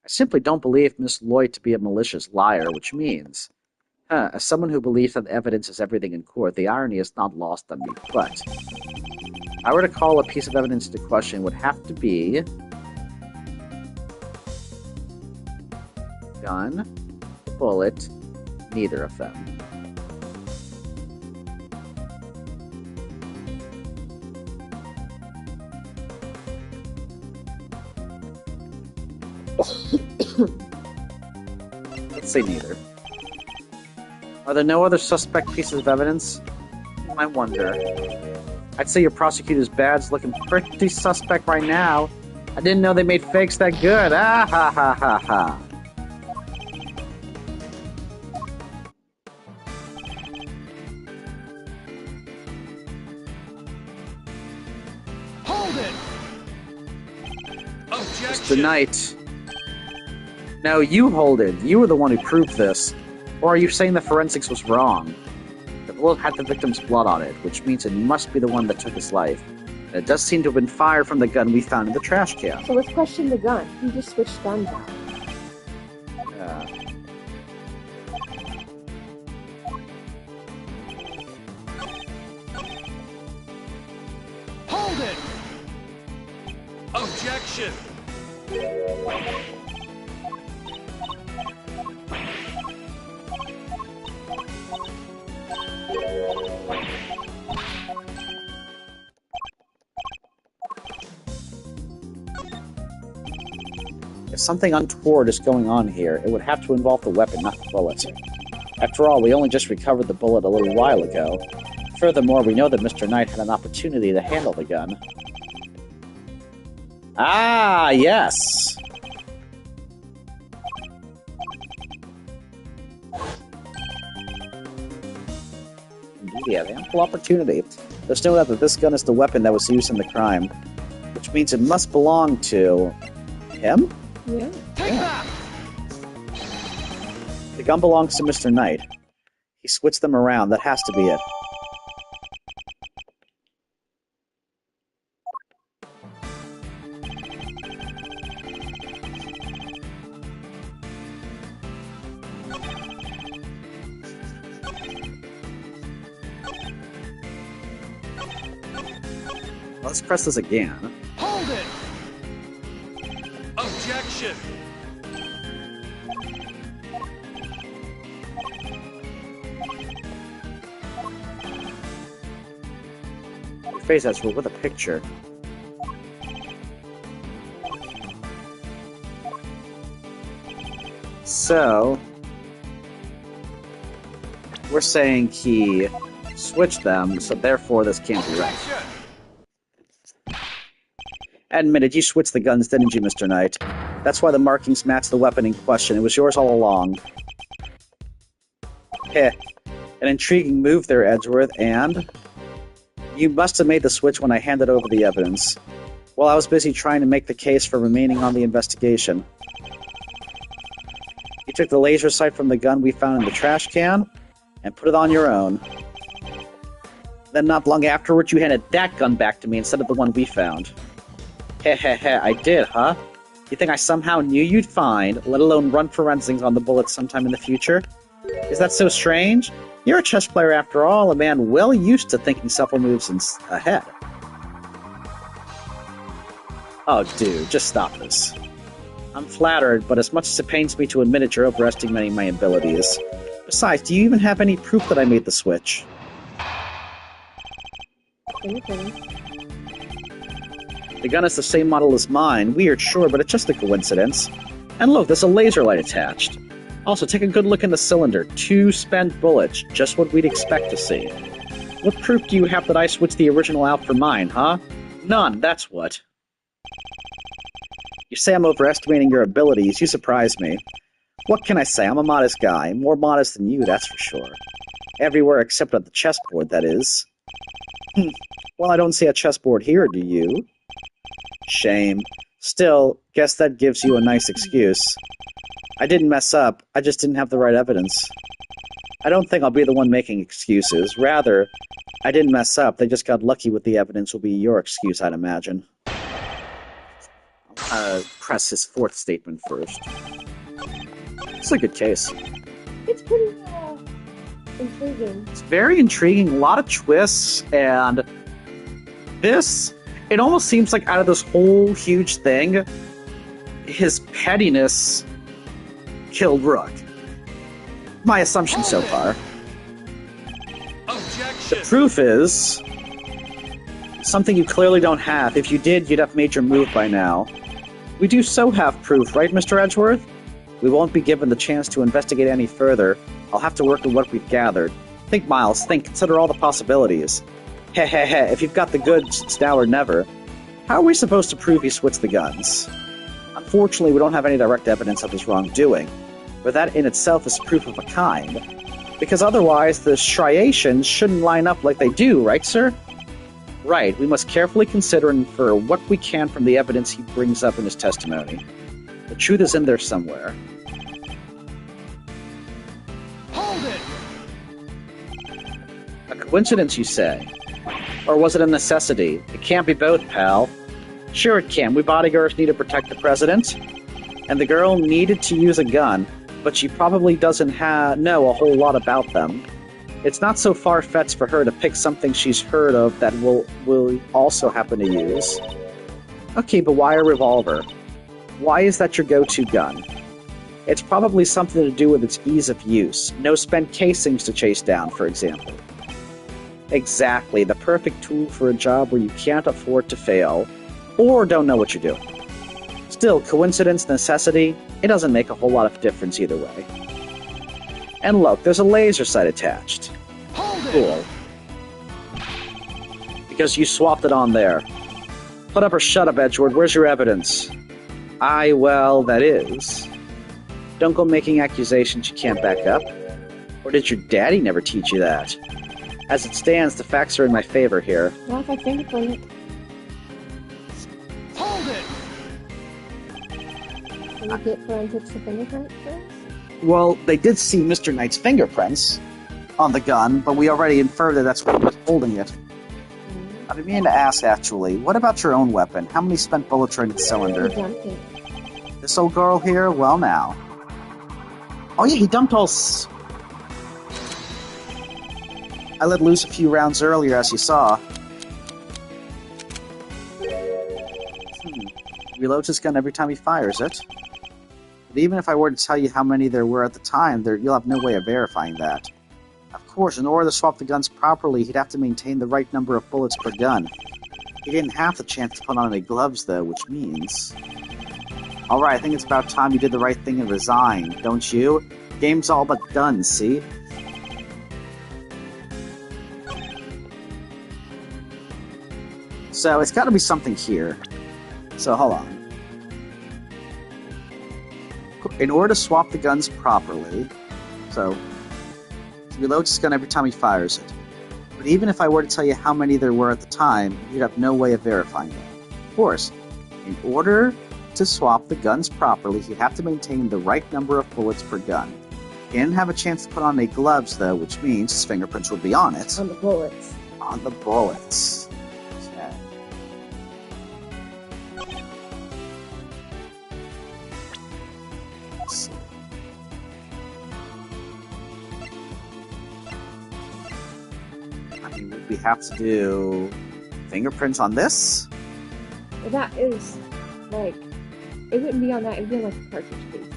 [SPEAKER 1] I simply don't believe Miss Lloyd to be a malicious liar, which means... as someone who believes that evidence is everything in court, the irony is not lost on me, but... if I were to call a piece of evidence into question, it would have to be... gun, bullet, neither of them. Let's say neither. Are there no other suspect pieces of evidence? I wonder. I'd say your prosecutor's bad's looking pretty suspect right now. I didn't know they made fakes that good. Ah ha ha ha ha.
[SPEAKER 3] Hold it!
[SPEAKER 1] Mr. Knight. No, you hold it. You were the one who proved this. Or are you saying the forensics was wrong? The bullet had the victim's blood on it, which means it must be the one that took his life. And it does seem to have been fired from the gun we found in the trash can.
[SPEAKER 2] So let's question the gun. You just switched guns out.
[SPEAKER 3] Hold it! Objection!
[SPEAKER 1] If something untoward is going on here, it would have to involve the weapon, not the bullet. After all, we only just recovered the bullet a little while ago. Furthermore, we know that Mr. Knight had an opportunity to handle the gun. Ah, yes! Indeed, he had ample opportunity. There's no doubt that this gun is the weapon that was used in the crime, which means it must belong to... him?
[SPEAKER 2] Yeah.
[SPEAKER 3] Take that!
[SPEAKER 1] The gun belongs to Mr. Knight. He switched them around. That has to be it. Let's press this again.
[SPEAKER 3] Hold it! Objection!
[SPEAKER 1] Your face has with a picture. So, we're saying he switched them, so therefore this can't be right.
[SPEAKER 3] Objection!
[SPEAKER 1] Admitted, you switched the guns, didn't you, Mr. Knight? That's why the markings match the weapon in question. It was yours all along. Heh. An intriguing move there, Edgeworth, and... you must have made the switch when I handed over the evidence. While I was busy trying to make the case for remaining on the investigation. You took the laser sight from the gun we found in the trash can, and put it on your own. Then not long afterwards, you handed that gun back to me instead of the one we found. Heh, I did, huh? You think I somehow knew you'd find, let alone run forensics on the bullets sometime in the future? Is that so strange? You're a chess player after all, a man well used to thinking several moves ahead. Oh, dude, just stop this. I'm flattered, but as much as it pains me to admit it, you're overestimating my abilities. Besides, do you even have any proof that I made the switch? The gun is the same model as mine. Weird, sure, but it's just a coincidence. And look, there's a laser light attached. Also, take a good look in the cylinder. 2 spent bullets, just what we'd expect to see. What proof do you have that I switched the original out for mine, huh? None, that's what. You say I'm overestimating your abilities, you surprise me. What can I say? I'm a modest guy. More modest than you, that's for sure. Everywhere except at the chessboard, that is. Well, I don't see a chessboard here, do you? Shame. Still, guess that gives you a nice excuse. I didn't mess up, I just didn't have the right evidence. I don't think I'll be the one making excuses. Rather, I didn't mess up, they just got lucky with the evidence will be your excuse, I'd imagine. press his fourth statement first. It's a good case.
[SPEAKER 2] It's pretty intriguing.
[SPEAKER 1] It's very intriguing, a lot of twists, and this, it almost seems like out of this whole huge thing, his pettiness killed Rook. My assumption so far.
[SPEAKER 3] Objection.
[SPEAKER 1] The proof is something you clearly don't have. If you did, you'd have made your move by now. We do so have proof, right, Mr. Edgeworth? We won't be given the chance to investigate any further. I'll have to work with what we've gathered. Think, Miles, think, consider all the possibilities. Heh heh heh, if you've got the goods, it's now or never. How are we supposed to prove he switched the guns? Unfortunately, we don't have any direct evidence of his wrongdoing, but that in itself is proof of a kind. Because otherwise, the striations shouldn't line up like they do, right, sir? Right, we must carefully consider and infer what we can from the evidence he brings up in his testimony. The truth is in there somewhere.
[SPEAKER 3] Hold it.
[SPEAKER 1] A coincidence, you say? Or was it a necessity? It can't be both, pal. Sure it can. We bodyguards need to protect the president. And the girl needed to use a gun, but she probably doesn't know a whole lot about them. It's not so far-fetched for her to pick something she's heard of that will also happen to use. Okay, but why a revolver? Why is that your go-to gun? It's probably something to do with its ease of use. No spent casings to chase down, for example. Exactly, the perfect tool for a job where you can't afford to fail, or don't know what you're doing. Still, coincidence, necessity, it doesn't make a whole lot of difference either way. And look, there's a laser sight attached. Cool. Because you swapped it on there. Put up or shut up, Edgeworth. Where's your evidence? Well, that is. Don't go making accusations you can't back up. Or did your daddy never teach you that? As it stands, the facts are in my favor here.
[SPEAKER 2] Not if I fingerprint it.
[SPEAKER 3] Hold it.
[SPEAKER 2] Can you get forensics to fingerprint first?
[SPEAKER 1] Well, they did see Mr. Knight's fingerprints on the gun, but we already inferred that that's what was holding it. I didn't mean to ask, actually. What about your own weapon? How many spent bullets are in its
[SPEAKER 2] I
[SPEAKER 1] cylinder?
[SPEAKER 2] dumped it.
[SPEAKER 1] This old girl here? Well, now. Oh yeah, he dumped all... I let loose a few rounds earlier, as you saw. Reloads his gun every time he fires it. But even if I were to tell you how many there were at the time, you'll have no way of verifying that. Of course, in order to swap the guns properly, he'd have to maintain the right number of bullets per gun. He didn't have the chance to put on any gloves, though, which means... Alright, I think it's about time you did the right thing and resigned, don't you? Game's all but done, see? So, it's gotta be something here. So, hold on. In order to swap the guns properly, so he reloads his gun every time he fires it. But even if I were to tell you how many there were at the time, you'd have no way of verifying that. Of course, in order to swap the guns properly, he'd have to maintain the right number of bullets per gun. He didn't have a chance to put on any gloves, though, which means his fingerprints would be on it.
[SPEAKER 2] On the bullets.
[SPEAKER 1] On the bullets. Okay. Let's see. I mean, would we have to do fingerprints on this?
[SPEAKER 2] Well, that is, like, it wouldn't be on that, it would be on, like, the cartridge cases.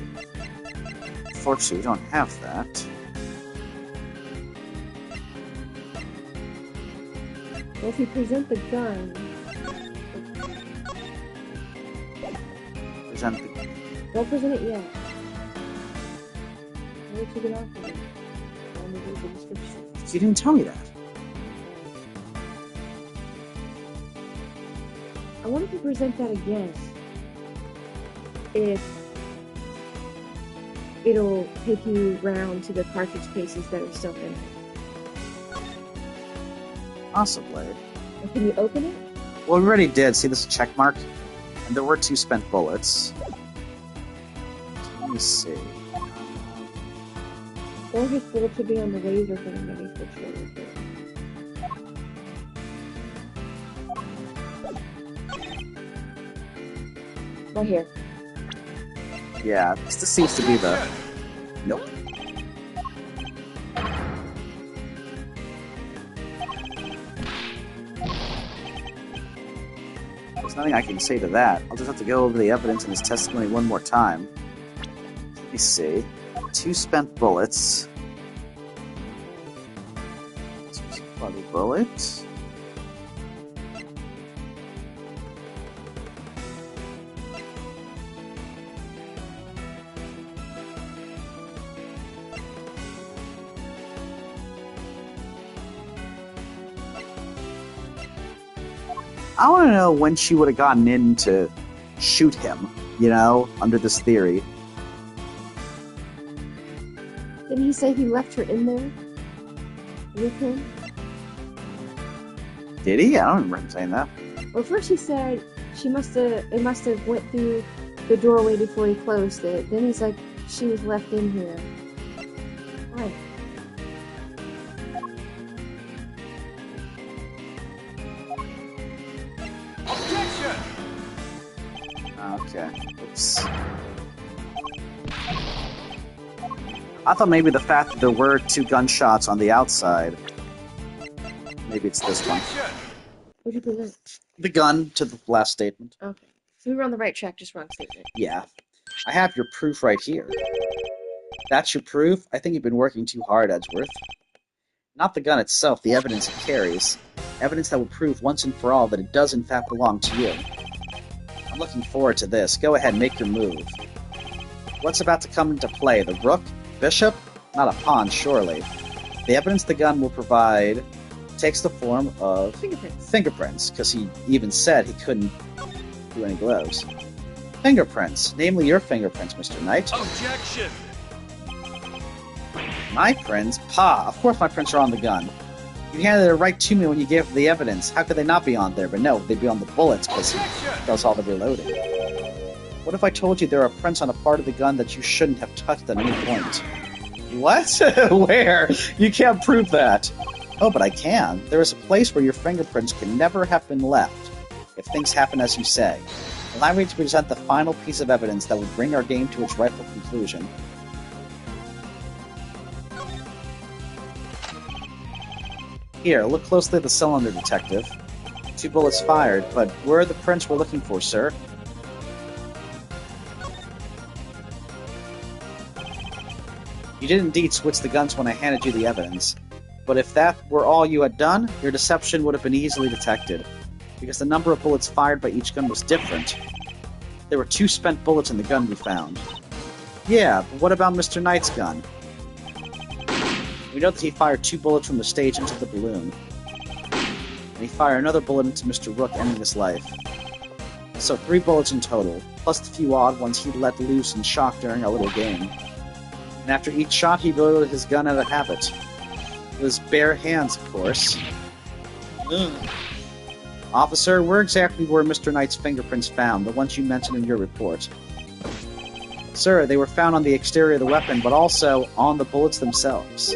[SPEAKER 1] Unfortunately, we don't have that.
[SPEAKER 2] Well, if you present the gun...
[SPEAKER 1] Present the...
[SPEAKER 2] Don't present it yet. I took it off of it. On the description.
[SPEAKER 1] You didn't tell me that.
[SPEAKER 2] I wonder if you present that again. If it'll take you round to the cartridge cases that are still in it.
[SPEAKER 1] Possibly.
[SPEAKER 2] Or can you open it?
[SPEAKER 1] Well, we already did. See this check mark? And there were 2 spent bullets. Let me see.
[SPEAKER 2] Or his bullets would be on the laser thing that he switched over to. Right here.
[SPEAKER 1] Yeah, this seems to be the... Nope. There's nothing I can say to that. I'll just have to go over the evidence in his testimony one more time. Let me see. 2 spent bullets. 2 bloody bullets. I want to know when she would have gotten in to shoot him, you know, under this theory.
[SPEAKER 2] Didn't he say he left her in there with him?
[SPEAKER 1] Did he? I don't remember him saying that.
[SPEAKER 2] Well, first he said it must have went through the doorway before he closed it. Then he's like, she was left in here. Why?
[SPEAKER 1] Okay. Oops. I thought maybe the fact that there were 2 gunshots on the outside. Maybe it's this one.
[SPEAKER 2] What'd you present?
[SPEAKER 1] The gun to the last statement.
[SPEAKER 2] Okay. So we were on the right track, just wrong statement.
[SPEAKER 1] Yeah. I have your proof right here. That's your proof? I think you've been working too hard, Edgeworth. Not the gun itself, the evidence it carries. Evidence that will prove once and for all that it does in fact belong to you. I'm looking forward to this. Go ahead, make your move. What's about to come into play? The Rook? Bishop? Not a pawn, surely. The evidence the gun will provide takes the form of fingerprints, because he even said he couldn't do any blows. Fingerprints, namely your fingerprints, Mr. Knight.
[SPEAKER 3] Objection!
[SPEAKER 1] My prints? Pah, of course my prints are on the gun. You handed it right to me when you gave the evidence. How could they not be on there? But no, they'd be on the bullets, because he does all the reloading. What if I told you there are prints on a part of the gun that you shouldn't have touched at any point? What? Where? You can't prove that. Oh, but I can. There is a place where your fingerprints can never have been left, if things happen as you say. Allow me to present the final piece of evidence that will bring our game to its rightful conclusion. Here, look closely at the cylinder, Detective. 2 bullets fired, but where are the prints we're looking for, sir? You did indeed switch the guns when I handed you the evidence. But if that were all you had done, your deception would have been easily detected, because the number of bullets fired by each gun was different. There were 2 spent bullets in the gun we found. Yeah, but what about Mr. Knight's gun? We know that he fired 2 bullets from the stage into the balloon. And he fired another bullet into Mr. Rook, ending his life. So 3 bullets in total, plus the few odd ones he let loose in shock during our little game. And after each shot, he reloaded his gun out of habit. With his bare hands, of course. Ugh. Officer, where exactly were Mr. Knight's fingerprints found, the ones you mentioned in your report? Sir, they were found on the exterior of the weapon, but also on the bullets themselves.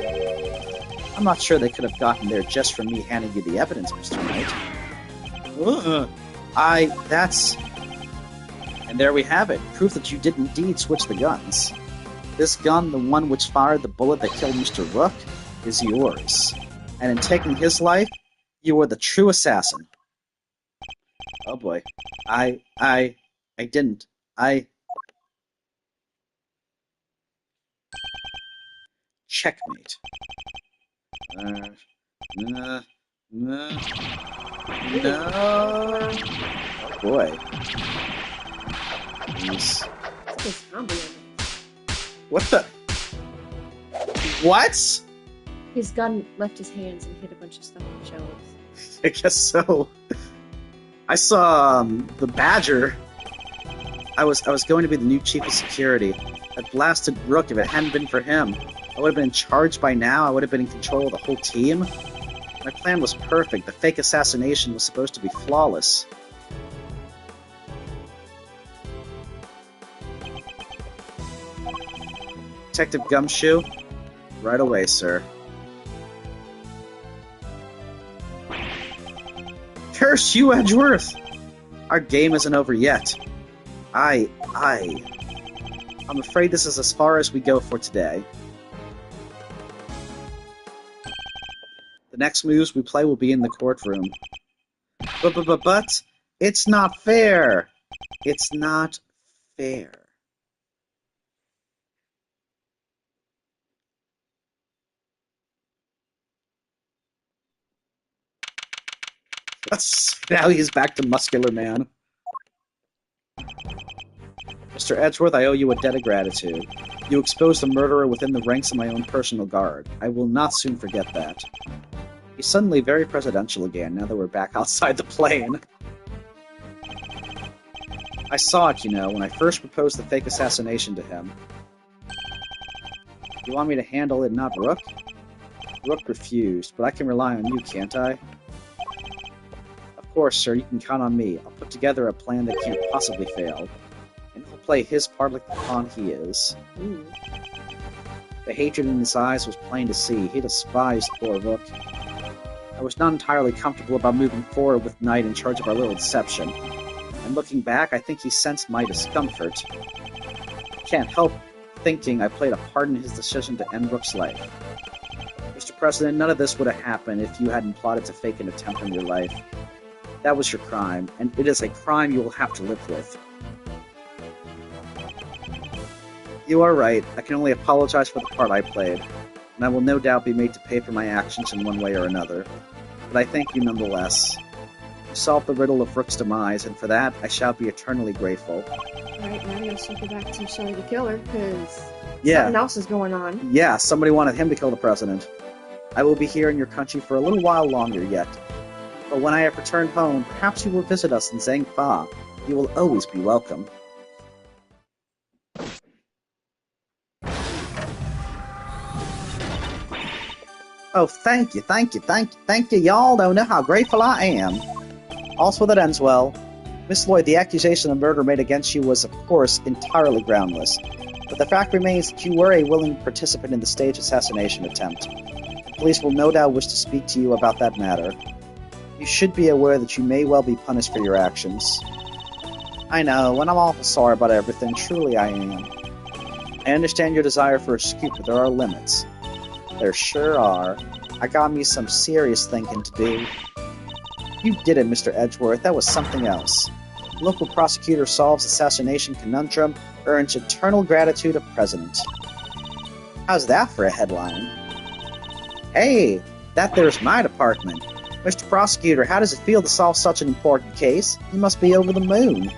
[SPEAKER 1] I'm not sure they could have gotten there just from me handing you the evidence, Mr. Knight. That's... And there we have it, proof that you did indeed switch the guns. This gun, the one which fired the bullet that killed Mr. Rook, is yours. And in taking his life, you were the true assassin. Oh boy. I didn't. Checkmate. No. Oh boy. Jeez. What the? What?
[SPEAKER 2] His gun left his hands and hit a bunch of stuff on the shelves.
[SPEAKER 1] I guess so. I saw the Badger. I was going to be the new chief of security. That blasted Rook, if it hadn't been for him, I would have been in charge by now. I would have been in control of the whole team. My plan was perfect. The fake assassination was supposed to be flawless. Detective Gumshoe? Right away, sir. Curse you, Edgeworth! Our game isn't over yet. I'm afraid this is as far as we go for today. The next moves we play will be in the courtroom. But, it's not fair! It's not fair. Now he's back to Muscular Man. Mr. Edgeworth, I owe you a debt of gratitude. You exposed a murderer within the ranks of my own personal guard. I will not soon forget that. He's suddenly very presidential again, now that we're back outside the plane. I saw it, you know, when I first proposed the fake assassination to him. You want me to handle it, not Rook? Rook refused, but I can rely on you, can't I? Of course, sir, you can count on me. I'll put together a plan that can't possibly fail. And he'll play his part like the pawn he is.
[SPEAKER 2] Ooh.
[SPEAKER 1] The hatred in his eyes was plain to see. He despised poor Rook. I was not entirely comfortable about moving forward with Knight in charge of our little deception. And looking back, I think he sensed my discomfort. Can't help thinking I played a part in his decision to end Rook's life. Mr. President, none of this would have happened if you hadn't plotted to fake an attempt on your life. That was your crime, and it is a crime you will have to live with. You are right. I can only apologize for the part I played, and I will no doubt be made to pay for my actions in one way or another. But I thank you nonetheless. You solved the riddle of Rook's demise, and for that, I shall be eternally grateful.
[SPEAKER 2] Alright, now we gotta circle back to Shelley the Killer, because
[SPEAKER 1] Yeah.
[SPEAKER 2] something else is going on.
[SPEAKER 1] Yeah, somebody wanted him to kill the president. I will be here in your country for a little while longer yet. But when I have returned home, perhaps you will visit us in Zhangfa. You will always be welcome. Oh, thank you. Y'all don't know how grateful I am. Also, that ends well. Miss Lloyd, the accusation of murder made against you was, of course, entirely groundless. But the fact remains that you were a willing participant in the staged assassination attempt. The police will no doubt wish to speak to you about that matter. You should be aware that you may well be punished for your actions. I know, and I'm awful sorry about everything, truly I am. I understand your desire for a scoop, but there are limits. There sure are. I got me some serious thinking to do. You did it, Mr. Edgeworth. That was something else. Local prosecutor solves assassination conundrum, earns eternal gratitude of president. How's that for a headline? Hey, that there's my department. Mr. Prosecutor, how does it feel to solve such an important case? You must be over the moon.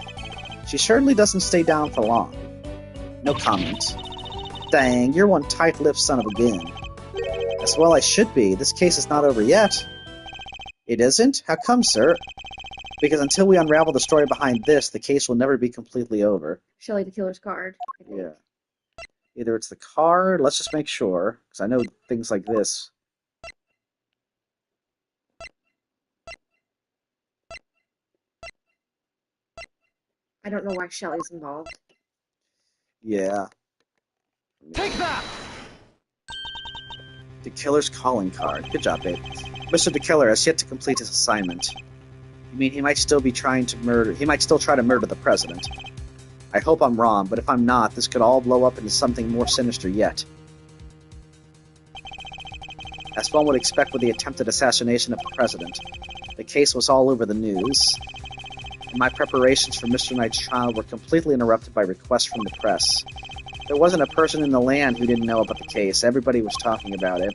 [SPEAKER 1] She certainly doesn't stay down for long. No comment. Dang, you're one tight-lipped son of a gun. As well I should be. This case is not over yet. It isn't? How come, sir? Because until we unravel the story behind this, the case will never be completely over.
[SPEAKER 2] Shelley the Killer's card.
[SPEAKER 1] Yeah. Either it's the card, let's just make sure, because I know things like this.
[SPEAKER 2] I don't know why Shelley's involved.
[SPEAKER 1] Yeah.
[SPEAKER 3] Take that!
[SPEAKER 1] The Killer's calling card. Good job, babe. Mr. The Killer has yet to complete his assignment. You mean he might still be trying to murder... He might still try to murder the president. I hope I'm wrong, but if I'm not, this could all blow up into something more sinister yet. As one would expect with the attempted assassination of the president, the case was all over the news. And my preparations for Mr. Knight's trial were completely interrupted by requests from the press. There wasn't a person in the land who didn't know about the case. Everybody was talking about it.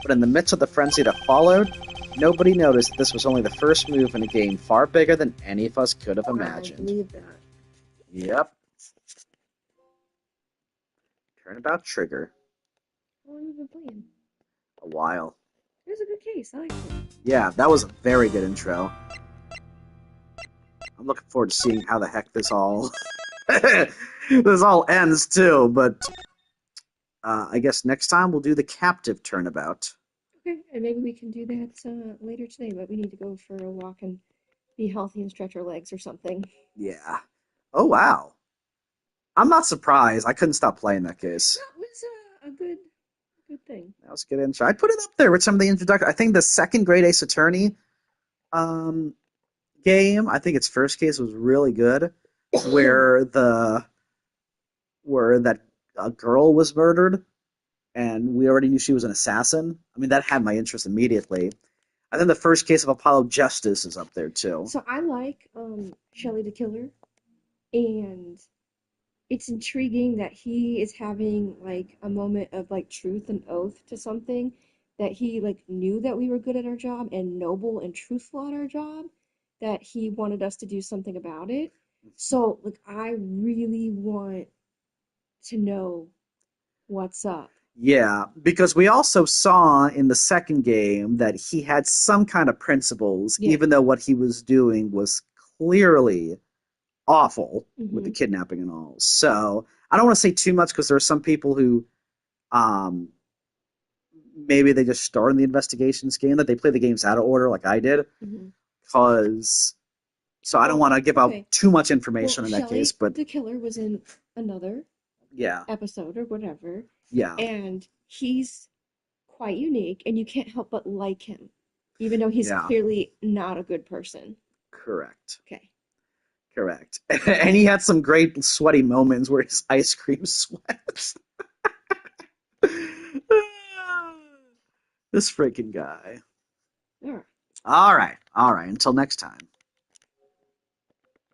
[SPEAKER 1] But in the midst of the frenzy that followed, nobody noticed that this was only the first move in a game far bigger than any of us could have imagined.
[SPEAKER 2] I believe that.
[SPEAKER 1] Yep. Turnabout Trigger.
[SPEAKER 2] How long have you been playing?
[SPEAKER 1] A while.
[SPEAKER 2] It was a good case. I liked it.
[SPEAKER 1] Yeah, that was a very good intro. I'm looking forward to seeing how the heck this all this all ends too, but I guess next time we'll do the captive turnabout.
[SPEAKER 2] Okay, and maybe we can do that later today, but we need to go for a walk and be healthy and stretch our legs or something.
[SPEAKER 1] Yeah. Oh wow. I'm not surprised. I couldn't stop playing that case.
[SPEAKER 2] That was a good thing.
[SPEAKER 1] That was a good intro. I'd put it up there with some of the introduction. I think the second Great Ace Attorney game, I think its first case was really good. where that girl was murdered, and we already knew she was an assassin. I mean, that had my interest immediately. I think the first case of Apollo Justice is up there too.
[SPEAKER 2] So I like Shelley the Killer, and it's intriguing that he is having like a moment of like truth and oath to something, that he like knew that we were good at our job and noble and truthful at our job, that he wanted us to do something about it. So like I really want to know what's up.
[SPEAKER 1] Yeah, because we also saw in the second game that he had some kind of principles,
[SPEAKER 2] Yeah.
[SPEAKER 1] even though what he was doing was clearly awful with the
[SPEAKER 2] Mm-hmm.
[SPEAKER 1] kidnapping and all. So I don't want to say too much because there are some people who um, maybe they just start in the investigations game, that they play the games out of order like I did.
[SPEAKER 2] Mm-hmm.
[SPEAKER 1] Because so I don't
[SPEAKER 2] Well,
[SPEAKER 1] want to give out
[SPEAKER 2] okay.
[SPEAKER 1] too much
[SPEAKER 2] Well,
[SPEAKER 1] information in that case,
[SPEAKER 2] Shelley
[SPEAKER 1] but
[SPEAKER 2] the Killer was in another
[SPEAKER 1] yeah,
[SPEAKER 2] episode or whatever,
[SPEAKER 1] yeah,
[SPEAKER 2] and he's quite unique, and you can't help but like him, even though he's
[SPEAKER 1] yeah,
[SPEAKER 2] clearly not a good person.
[SPEAKER 1] correct.
[SPEAKER 2] Okay.
[SPEAKER 1] Correct. And he had some great sweaty moments where his ice cream sweats. This freaking guy.
[SPEAKER 2] All right.
[SPEAKER 1] All right. All right. Until next time.